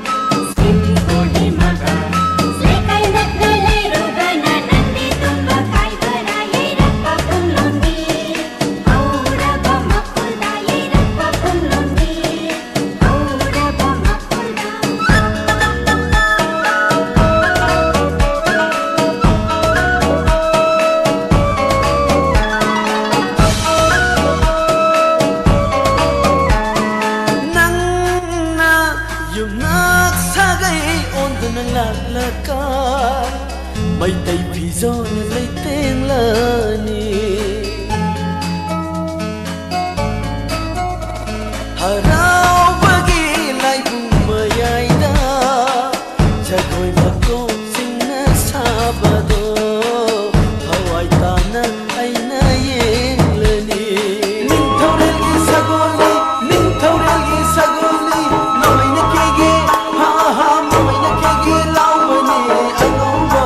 Mây tây phi gió lấy tên là ni Hà rao bagi lại bùng mơ ai đã Cha coi mà cô sinh na sa ba do Hawaii ta na ai na yên lơ ni Ning thâu rel gi sagoli Ning thâu rel gi sagoli Noi na kege ha ha Noi na kege lau ba ni Anong ba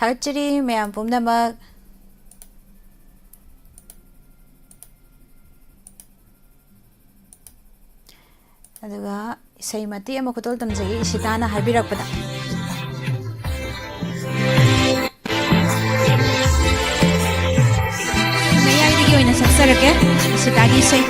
Tagachari Mayam Pumnamag Aduga Isay Mati Ama Kutol Tamzagi Isitana Habirakpada Mayay Digi Oina Saksarake Isitagi Isay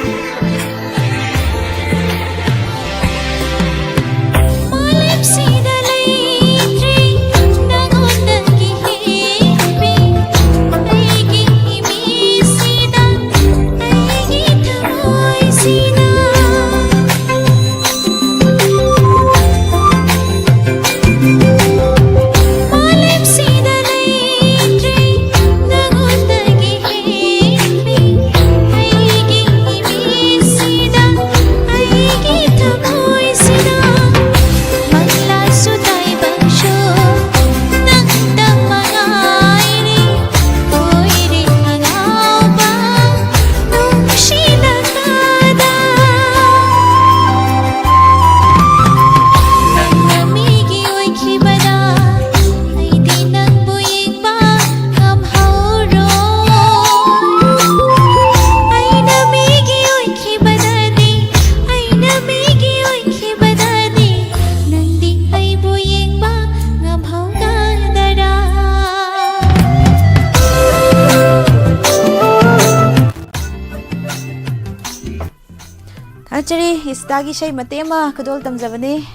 Tagachari Isitagi Shay Matema Kudol Tamzabani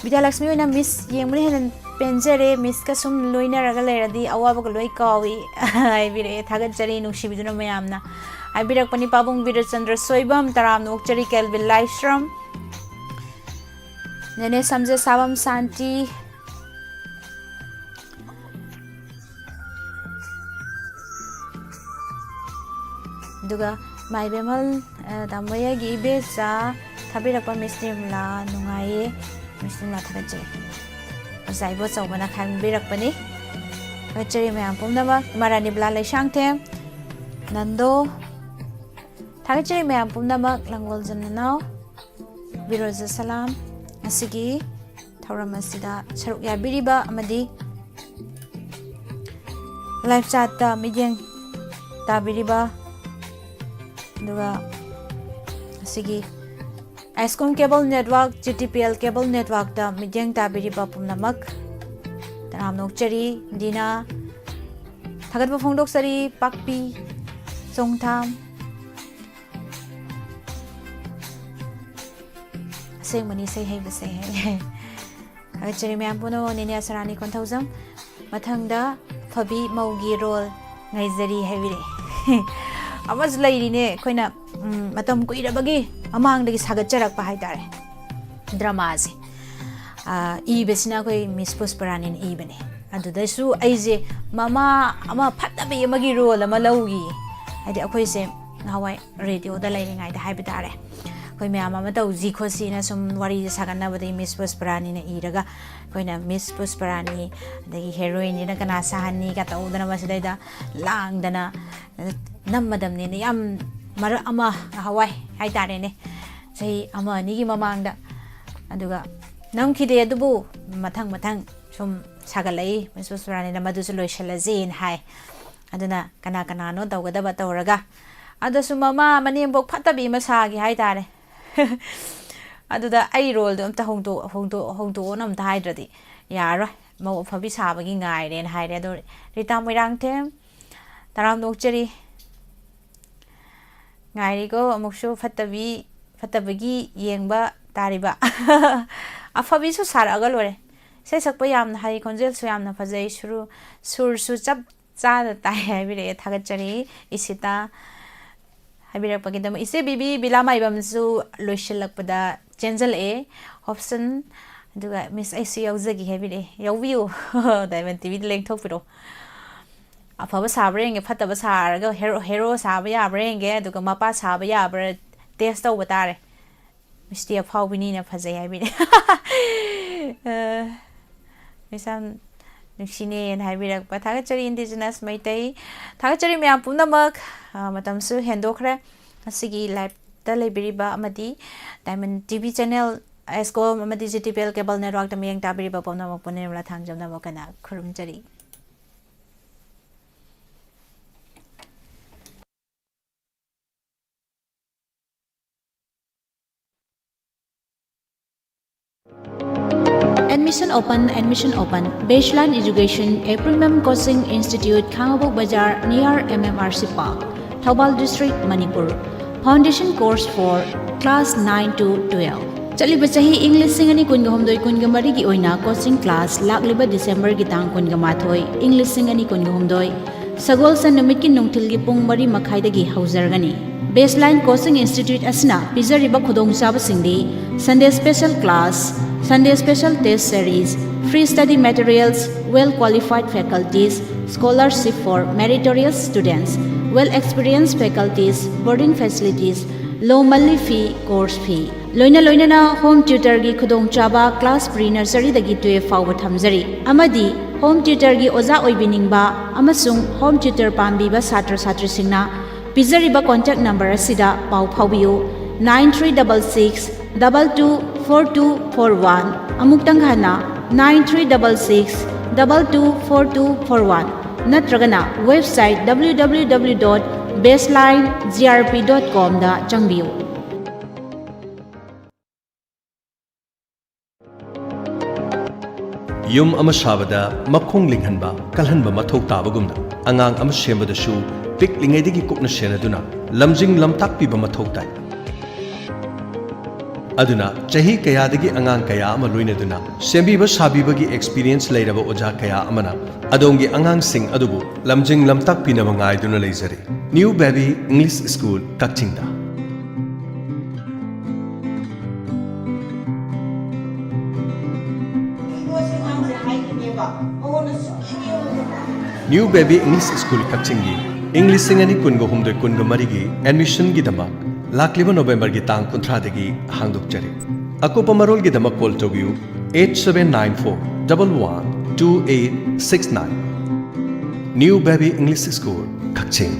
Vidya Lakshmi Oina Miss Yemuni Henan Penjare Miss Kasum Luina Ragaleradi Awabak Loi Kawi I Vire Tagachari Nushibiduna Mayamna I Birak Pani Pabung Vidya Chandra Soibam Taram Nokchari Kelvin Livestream Nene Samja Savam Santi Duga My Bemal ꯇꯥꯃꯣꯌꯥꯒꯤ ꯏꯕꯦꯁ ꯊꯥꯕꯤꯔꯛꯄ ꯃꯤꯁꯅꯤꯝꯂꯥ ꯅꯨꯡꯉꯥꯏꯌꯦ ꯃꯤꯁꯅꯤꯝꯂꯥ ꯊꯥꯒꯠꯆꯔꯤ ꯑꯣꯖꯥ ꯏꯕꯣ ꯆꯧꯕꯅ ꯈꯟꯕꯤꯔꯛꯄꯅꯤ ꯊꯥꯒꯠꯆꯔꯤ ꯃꯌꯥꯝ ꯄꯨꯝꯅꯃꯛ ꯏꯃꯥꯔꯥꯅꯤꯕꯂꯥ ꯂꯩꯁꯥꯡꯊꯦꯝ ꯅꯟꯗꯣꯊꯥꯒꯠꯆꯔꯤ ꯃꯌꯥꯝ ꯄꯨꯝꯅꯃꯛ ꯂꯪꯒꯣꯜ ꯖꯅꯅꯥꯎ ꯕꯤꯔꯣꯖ ꯁꯂꯥꯝ ꯉꯁꯤꯒꯤ ꯊꯧꯔꯝ ꯑꯁꯤꯗ ꯁꯔꯨꯛ ꯌꯥꯕꯤꯔꯤꯕ ꯑꯃꯗꯤ ꯂꯥꯏꯐ ꯆꯥꯠꯇ ꯃꯤꯠꯌꯦꯡ ꯇꯥꯕꯤꯔꯤꯕ ꯑꯗꯨꯒ ꯑꯁꯤꯒꯤ ꯑꯥꯏꯁꯀꯣꯝ ꯀꯦꯕꯜ ꯅꯦꯠꯋꯥꯔꯛ GTPL ꯀꯦꯕꯜ ꯅꯦꯠꯋꯥꯔꯛꯇ ꯃꯤꯠꯌꯦꯡ ꯇꯥꯕꯤꯔꯤꯕ ꯄꯨꯝꯅꯃꯛ ꯇꯔꯥꯝ ꯅꯣꯛꯆꯔꯤ ꯗꯤꯅꯥ ꯊꯥꯒꯠꯄ ꯐꯣꯡꯗꯣꯛꯆꯔꯤ ꯄꯥꯛꯄꯤ ꯆꯣꯡꯊꯥꯝ ꯑꯁꯦꯡꯕꯅꯤ ꯏꯁꯩ ꯍꯩꯕꯁꯦ ꯊꯥꯒꯠꯆꯔꯤ ꯃꯌꯥꯝ ꯄꯨꯝꯅꯃꯛ ꯅꯤꯅꯦ ꯁꯔꯥꯅꯤ ꯀꯣꯟꯊꯧꯖꯝ ꯃꯊꯪꯗ ꯐꯕꯤ ꯃꯧꯒꯤ ꯔꯣꯜ ꯉꯥꯏꯖꯔꯤ ꯍꯥꯏꯕꯤꯔꯛꯑꯦ ꯑꯃꯁꯨ ꯂꯩꯔꯤꯅꯦ ꯑꯩꯈꯣꯏꯅ ꯃꯇꯝ ꯀꯨꯏꯔꯕꯒꯤ ꯃꯃꯥꯡꯗꯒꯤ ꯁꯥꯒꯠꯆꯔꯛꯄ ꯍꯥꯏꯇꯥꯔꯦ ꯗ꯭ꯔꯃꯥꯁꯦ ꯏꯕꯁꯤꯅ ꯑꯩꯈꯣꯏ ꯃꯤꯁ ꯄꯨꯁꯄꯔꯥꯅꯤꯅ ꯏꯕꯅꯦ ꯑꯗꯨꯗꯁꯨ ꯑꯩꯁꯦ ꯃꯃꯥ ꯑꯃ ꯐꯠꯇꯕꯤ ꯑꯃꯒꯤ ꯔꯣꯜ ꯑꯃ ꯂꯧꯈꯤꯌꯦ ꯍꯥꯏꯗꯤ ꯑꯩꯈꯣꯏꯁꯦ ꯅꯍꯥꯟꯋꯥꯏ ꯔꯦꯗꯤꯑꯣꯗ ꯂꯩꯔꯤꯉꯩꯗ ꯍꯥꯏꯕ ꯇꯥꯔꯦ ꯑꯩꯈꯣꯏ ꯃꯌꯥꯝ ꯑꯃ ꯇꯧꯁꯤ ꯈꯣꯠꯁꯤꯅ ꯁꯨꯝ ꯋꯥꯔꯤꯁꯦ ꯁꯥꯒꯠꯅꯕꯗꯒꯤ ꯃꯤꯁ ꯄꯨꯁꯄꯔꯥꯅꯤꯅ ꯏꯔꯒ ꯑꯩꯈꯣꯏꯅ ꯃꯤꯁ ꯄꯨꯁꯄꯔꯥꯅꯤ ꯑꯗꯒꯤ ꯍꯦꯔꯣꯏꯟꯁꯤꯅ ꯀꯅꯥ ꯁꯥꯍꯟꯅꯤꯒ ꯇꯧꯗꯅ ꯃꯁꯤꯗꯩꯗ ꯂꯥꯡꯗꯅ ꯅꯝꯃꯗꯕꯅꯤꯅ ꯌꯥꯝ ꯃꯔꯛ ꯑꯃ ꯅꯍꯥꯟꯋꯥꯏ ꯍꯥꯏꯇꯥꯔꯦꯅꯦ ꯆꯍꯤ ꯑꯃ ꯑꯅꯤꯒꯤ ꯃꯃꯥꯡꯗ ꯑꯗꯨꯒ ꯅꯝꯈꯤꯗꯦ ꯑꯗꯨꯕꯨ ꯃꯊꯪ ꯁꯨꯝ ꯁꯥꯒꯠꯂꯛꯏ ꯃꯤꯁ ꯄꯨꯁꯄꯔꯥꯅꯤꯅ ꯃꯗꯨꯁꯨ ꯂꯣꯏꯁꯤꯜꯂꯁꯦꯅ ꯍꯥꯏ ꯑꯗꯨꯅ ꯀꯅꯥꯅꯣ ꯇꯧꯒꯗꯕ ꯇꯧꯔꯒ ꯑꯗꯨꯁꯨ ꯃꯃꯥ ꯃꯅꯦꯝꯕꯣꯛ ꯐꯠꯇꯕꯤ ꯑꯃ ꯁꯥꯒꯦ ꯍꯥꯏꯇꯥꯔꯦ ꯑꯗꯨꯗ ꯑꯩ ꯔꯣꯜꯗꯣ ꯑꯝꯇ ꯍꯣꯡꯗꯣꯛꯑꯣꯅ ꯑꯝꯇ ꯍꯥꯏꯗ꯭ꯔꯗꯤ ꯌꯥꯔꯔꯣꯏ ꯃꯧ ꯑꯐꯕꯤ ꯁꯥꯕꯒꯤ ꯉꯥꯏꯔꯦꯅ ꯍꯥꯏꯔꯦ ꯑꯗꯣ ꯔꯤꯇꯥ ꯃꯣꯏꯔꯥꯡꯊꯦꯝ ꯇꯔꯥꯝ ꯅꯣꯛꯆꯔꯤ ꯉꯥꯏꯔꯤꯀꯣ ꯑꯃꯨꯛꯁꯨ ꯐꯠꯇꯕꯒꯤ ꯌꯦꯡꯕ ꯇꯥꯔꯤꯕ ꯑꯐꯕꯤꯁꯨ ꯁꯥꯔꯛꯑꯒ ꯂꯣꯏꯔꯦ ꯏꯁꯩ ꯁꯛꯄ ꯌꯥꯝꯅ ꯍꯩ ꯈꯣꯟꯖꯦꯜꯁꯨ ꯌꯥꯝꯅ ꯐꯖꯩ ꯁꯨꯔꯁꯨ ꯆꯞ ꯆꯥꯅ ꯇꯥꯏ ꯍꯥꯏꯕꯤꯔꯛꯑꯦ ꯊꯥꯒꯠꯆꯔꯤ ꯏꯁꯤꯇꯥ ꯍꯥꯏꯕꯤꯔꯛꯄꯒꯤꯗꯃꯛ ꯏꯆꯦ ꯕꯤꯕꯤ ꯕꯤꯂꯥꯃꯥꯏꯕꯝꯁꯨ ꯂꯣꯏꯁꯤꯜꯂꯛꯄꯗ ꯆꯦꯟꯖꯜꯂꯛꯑꯦ ꯍꯣꯞꯁꯟ ꯑꯗꯨꯒ ꯃꯤꯁ ꯑꯩꯁꯨ ꯌꯥꯎꯖꯒꯦ ꯍꯥꯏꯕꯤꯔꯛꯑꯦ ꯌꯥꯎꯕꯤꯌꯨ ꯗꯥꯏꯃꯟ ꯇꯤꯚꯤꯗ ꯂꯦꯡꯊꯣꯛꯄꯤꯔꯣ ꯑꯐꯕ ꯁꯥꯕ꯭ꯔꯥ ꯌꯦꯡꯒꯦ ꯐꯠꯇꯕ ꯁꯥꯔꯒ ꯍꯦꯔꯣ ꯁꯥꯕ ꯌꯥꯕ꯭ꯔꯥ ꯌꯦꯡꯒꯦ ꯑꯗꯨꯒ ꯃꯄꯥ ꯁꯥꯕ ꯌꯥꯕ꯭ꯔꯥ ꯇꯦꯁ ꯇꯧꯕ ꯇꯥꯔꯦ ꯃꯤꯁꯇꯤ ꯑꯐꯥꯎꯕꯤꯅꯤꯅ ꯐꯖꯩ ꯍꯥꯏꯕꯤꯔꯦ ꯃꯤꯁ ꯌꯥꯝ ꯅꯨꯡꯁꯤꯅꯦꯅ ꯍꯥꯏꯕꯤꯔꯛꯄ ꯊꯥꯒꯠꯆꯔꯤ ꯏꯟꯗꯤꯖꯤꯅꯁ ꯃꯩꯇꯩ ꯊꯥꯒꯠꯆꯔꯤ ꯃꯌꯥꯝ ꯄꯨꯝꯅꯃꯛ ꯃꯇꯝꯁꯨ ꯍꯦꯟꯗꯣꯛꯈ꯭ꯔꯦ ꯉꯁꯤꯒꯤ ꯂꯥꯏꯞꯇ ꯂꯩꯕꯤꯔꯤꯕ ꯑꯃꯗꯤ ꯗꯥꯏꯃꯟ ꯇꯤꯚꯤ ꯆꯦꯅꯦꯜ ꯑꯦꯁꯀꯣꯝ ꯑꯃꯗꯤ GTPL ꯀꯦꯕꯜ ꯅꯦꯠꯋꯥꯔꯛꯇ ꯃꯤꯠꯌꯦꯡ ꯇꯥꯕꯤꯔꯤꯕ ꯄꯨꯝꯅꯃꯛꯄꯨ ꯅꯤꯔꯃꯂꯥ ꯊꯥꯡꯖꯝꯅꯕ ꯀꯅꯥ ꯈꯨꯔꯨꯝꯖꯔꯤ Admission open. Baseline Education, a premium coaching institute, Khangabok Bazar, near MMRC Park, Thoubal District, Manipur. Foundation course for class 9 to 12. Chaliba chahi English singani kunga homdoi kunga mari gi oina coaching class lagliba December gi tang kunga mathoi English singani kunga homdoi Sagol san numit ki nungthil gi pung mari makhai da gi haujargani. Baseline Coaching Institute asna pizariba khudong chaba singdi Sunday special class, Sunday special test series, free study materials, well-qualified faculties, scholarship for meritorious students, well-experienced faculties, boarding facilities, low monthly fee, course fee. Loina na home tutor gi khudong chaba class pre-nursery dagi 12 fawba thamjari. Amadi home tutor gi oza oibiningba amasung home tutor pambiba satra satri singna pizariba contact number asida pau phawbiu 9366 224241 amuktang hana 9366 224241 natragana website www.baselinegrp.com da changbiu. Yum ama shabada makhong linghanba kalhanba mathok tabagumna angang ama shembadashu pik lingaidagi kupna shenaduna lamjing lamtak piba mathok tai aduna chahi kayadagi angang kaya ama loinaduna sembiba sabibagi experience leiraba oja kaya amana adongi angang sing adubu lamjing lamtak pinaba ngaiduna leizari New Baby English School Kachingda. New Baby English School Kachingi English singani kungo humde kungo marigi admission gi damak ꯂꯥꯛꯂꯤꯕ ꯅꯣꯕꯦꯝꯕꯔꯒꯤ ꯇꯥꯡ 30ꯗꯒꯤ ꯍꯥꯡꯗꯣꯛꯆꯔꯤ ꯑꯀꯨꯞꯄ ꯃꯔꯣꯜꯒꯤꯗꯃꯛ ꯀꯣꯜ ꯇꯧꯕꯤꯌꯨ 8794112869 New Baby English School Kakching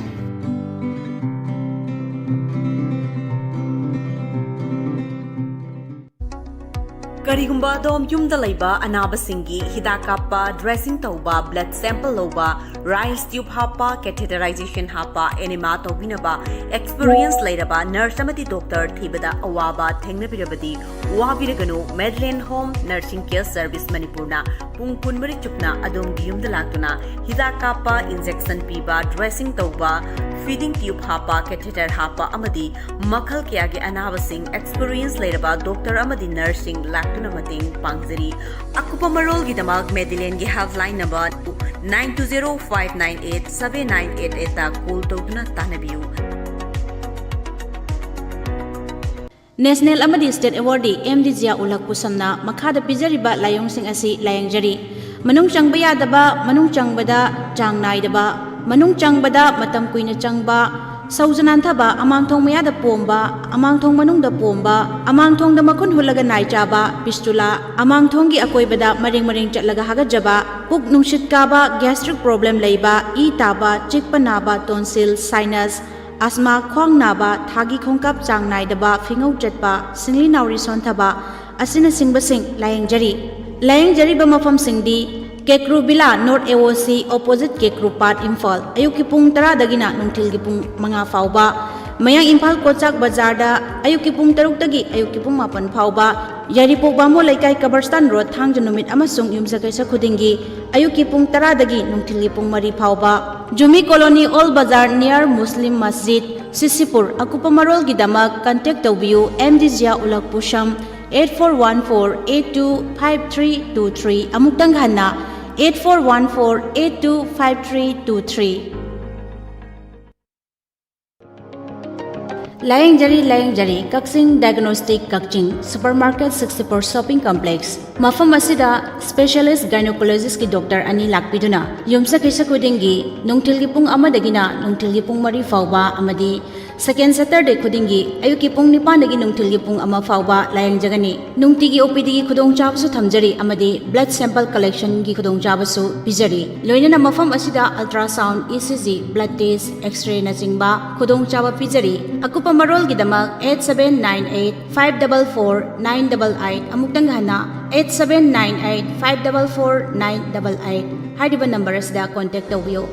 ꯀꯔꯤꯒꯨꯝꯕ ꯑꯗꯣꯝ ꯌꯨꯝꯗ ꯂꯩꯕ ꯑꯅꯥꯕꯁꯤꯡꯒꯤ ꯍꯤꯗꯥꯛ ꯀꯥꯞꯄ, ꯗ꯭ꯔꯦꯁꯤꯡ ꯇꯧꯕ, ꯕ꯭ꯂꯗ ꯁꯦꯝꯄꯜ ꯂꯧꯕ, ꯔꯥꯏꯁ ꯇ꯭ꯌꯨꯕ ꯍꯥꯞꯄ, ꯀꯦꯊꯦꯇꯔꯥꯏꯖꯦꯁꯟ ꯍꯥꯞꯄ, ꯑꯦꯅꯤꯃꯥ ꯇꯧꯕꯤꯅꯕ ꯑꯦꯛꯁꯄꯤꯔꯤꯌꯦꯟꯁ ꯂꯩꯔꯕ ꯅꯔꯁ ꯑꯃꯗꯤ ꯗꯣꯛꯇꯔ ꯊꯤꯕꯗ ꯑꯋꯥꯕ ꯊꯦꯡꯅꯕꯤꯔꯕꯗꯤ ꯋꯥꯕꯤꯔꯒꯅꯨ ꯃꯦꯗꯂꯦꯟ ꯍꯣꯝ ꯅꯔꯁꯤꯡ ꯀꯦꯌꯔ ꯁꯔꯚꯤꯁ ꯃꯅꯤꯄꯨꯔꯅ ꯄꯨꯡ 24 ꯆꯨꯞꯅ ꯑꯗꯣꯝꯒꯤ ꯌꯨꯝꯗ ꯂꯥꯛꯇꯨꯅ ꯍꯤꯗꯥꯛ ꯀꯥꯞꯄ, ꯏꯟꯖꯦꯛꯁꯟ ꯄꯤꯕ, ꯗ꯭ꯔꯦꯁꯤꯡ ꯇꯧꯕ, ꯐꯤꯗꯤꯡ ꯇ꯭ꯌꯨꯕ ꯍꯥꯞꯄ, ꯀꯦꯊꯦꯇꯔ ꯍꯥꯞꯄ ꯑꯃꯗꯤ ꯃꯈꯜ ꯀꯌꯥꯒꯤ ꯑꯅꯥꯕꯁꯤꯡ ꯑꯦꯛꯁꯄꯤꯔꯤꯌꯦꯟꯁ ꯂꯩꯔꯕ ꯗꯣꯛꯇꯔ ꯑꯃꯗꯤ ꯅꯔꯁꯁꯤꯡ ꯂꯥꯛꯇꯨꯅ ꯃꯇꯦꯡ ꯄꯥꯡꯖꯔꯤ ꯑꯀꯨꯞꯄ ꯃꯔꯣꯜꯒꯤꯗꯃꯛ ꯃꯦꯗꯤꯂꯦꯟꯒꯤ ꯍꯦꯜꯞꯂꯥꯏꯟ ꯅꯝꯕꯔ 9205987988 ꯗ ꯀꯣꯜ ꯇꯧꯗꯨꯅ ꯇꯥꯟꯅꯕꯤꯌꯨ ꯅꯦꯁꯅꯦꯜ ꯑꯃꯗꯤ ꯁ꯭ꯇꯦꯠ ꯑꯦꯋꯥꯔꯗꯤ MD ꯖꯤꯌꯥ ꯎꯜ ꯍꯛ ꯄꯨꯁꯝꯅ ꯃꯈꯥꯗ ꯄꯤꯖꯔꯤꯕ ꯂꯥꯏꯑꯣꯡꯁꯤꯡ ꯑꯁꯤ ꯂꯥꯌꯦꯡꯖꯔꯤ ꯃꯅꯨꯡ ꯆꯪꯕ ꯌꯥꯗꯕ ꯃꯅꯨꯡ ꯆꯪꯕꯗ ꯆꯥꯡ ꯅꯥꯏꯗꯕ ꯃꯅꯨꯡ ꯆꯪꯕꯗ ꯃꯇꯝ ꯀꯨꯏꯅ ꯆꯪꯕ ꯁꯧꯖꯅꯥꯟꯊꯕ ꯑꯃꯥꯡꯊꯣꯡ ꯃꯌꯥꯗ ꯄꯣꯝꯕ ꯑꯃꯥꯡꯊꯣꯡ ꯃꯅꯨꯡꯗ ꯄꯣꯝꯕ ꯑꯃꯥꯡꯊꯣꯡꯗ ꯃꯈꯨꯟ ꯍꯨꯜꯂꯒ ꯅꯥꯏ ꯆꯥꯕ ꯄꯤꯁꯇꯨꯂꯥ ꯑꯃꯥꯡꯊꯣꯡꯒꯤ ꯑꯀꯣꯏꯕꯗ ꯃꯔꯦꯡ ꯃꯔꯦꯡ ꯆꯠꯂꯒ ꯍꯥꯒꯠꯖꯕ ꯄꯨꯛ ꯅꯨꯡꯁꯤꯠ ꯀꯥꯕ ꯒ꯭ꯌꯥꯁꯇ꯭रिꯛ ꯄ꯭ꯔꯣꯕ꯭ꯂꯦꯝ ꯂꯩꯕ ꯏ ꯇꯥꯕ ꯆꯤꯛꯄ ꯅꯥꯕ tonsil sinus asma khwang naba thagi khongkap chang naidaba fingau chatpa singli nauri sonthaba asina singbasing layengjari ba mafam singdi Kekru Bila North AOC opposite Kekru Part Imphal ayuki pung 10 dagina nungthil gi pung 5 fauba mayang Imphal Kochak Bazar da ayuki pung 6 dagi ayuki pung 9 fauba Yaripok Bamo Laikai Kabarstan Road Thangjunumit amasung yumsakaisa khudingi ayuki pung 10 dagi nungthil gi pung 3 fauba Jumi Colony Old Bazar near Muslim Masjid Sisipur akupa marol gi damak contact tawbiu MD Zia Ulak Pusham 8414825323 amukdang hanna 8414825323 Layang-jari Kaksing Diagnostic Kakching Supermarket 64 Shopping Complex Mafam asida Specialist Gynecologist ki Doctor Ani Lakpiduna Yumsa kaisa kudingi Nungtil gi pung ama dagina Nungtil gi pung 3 fauba amadi Second Saturday khudingi ayuki pung 9 dagi nungtil gi pung ama fauba layang jagani nungti gi OPD gi khudong chabasu thamjari amadi blood sample collection gi khudong chabasu pijari loinana mafam asida ultrasound ECG blood test x-ray na jingba khudong chaba pijari akupa marol gi damak 8798544988 amukdang hana 8798544988 hadiba number asida contact tawbiyo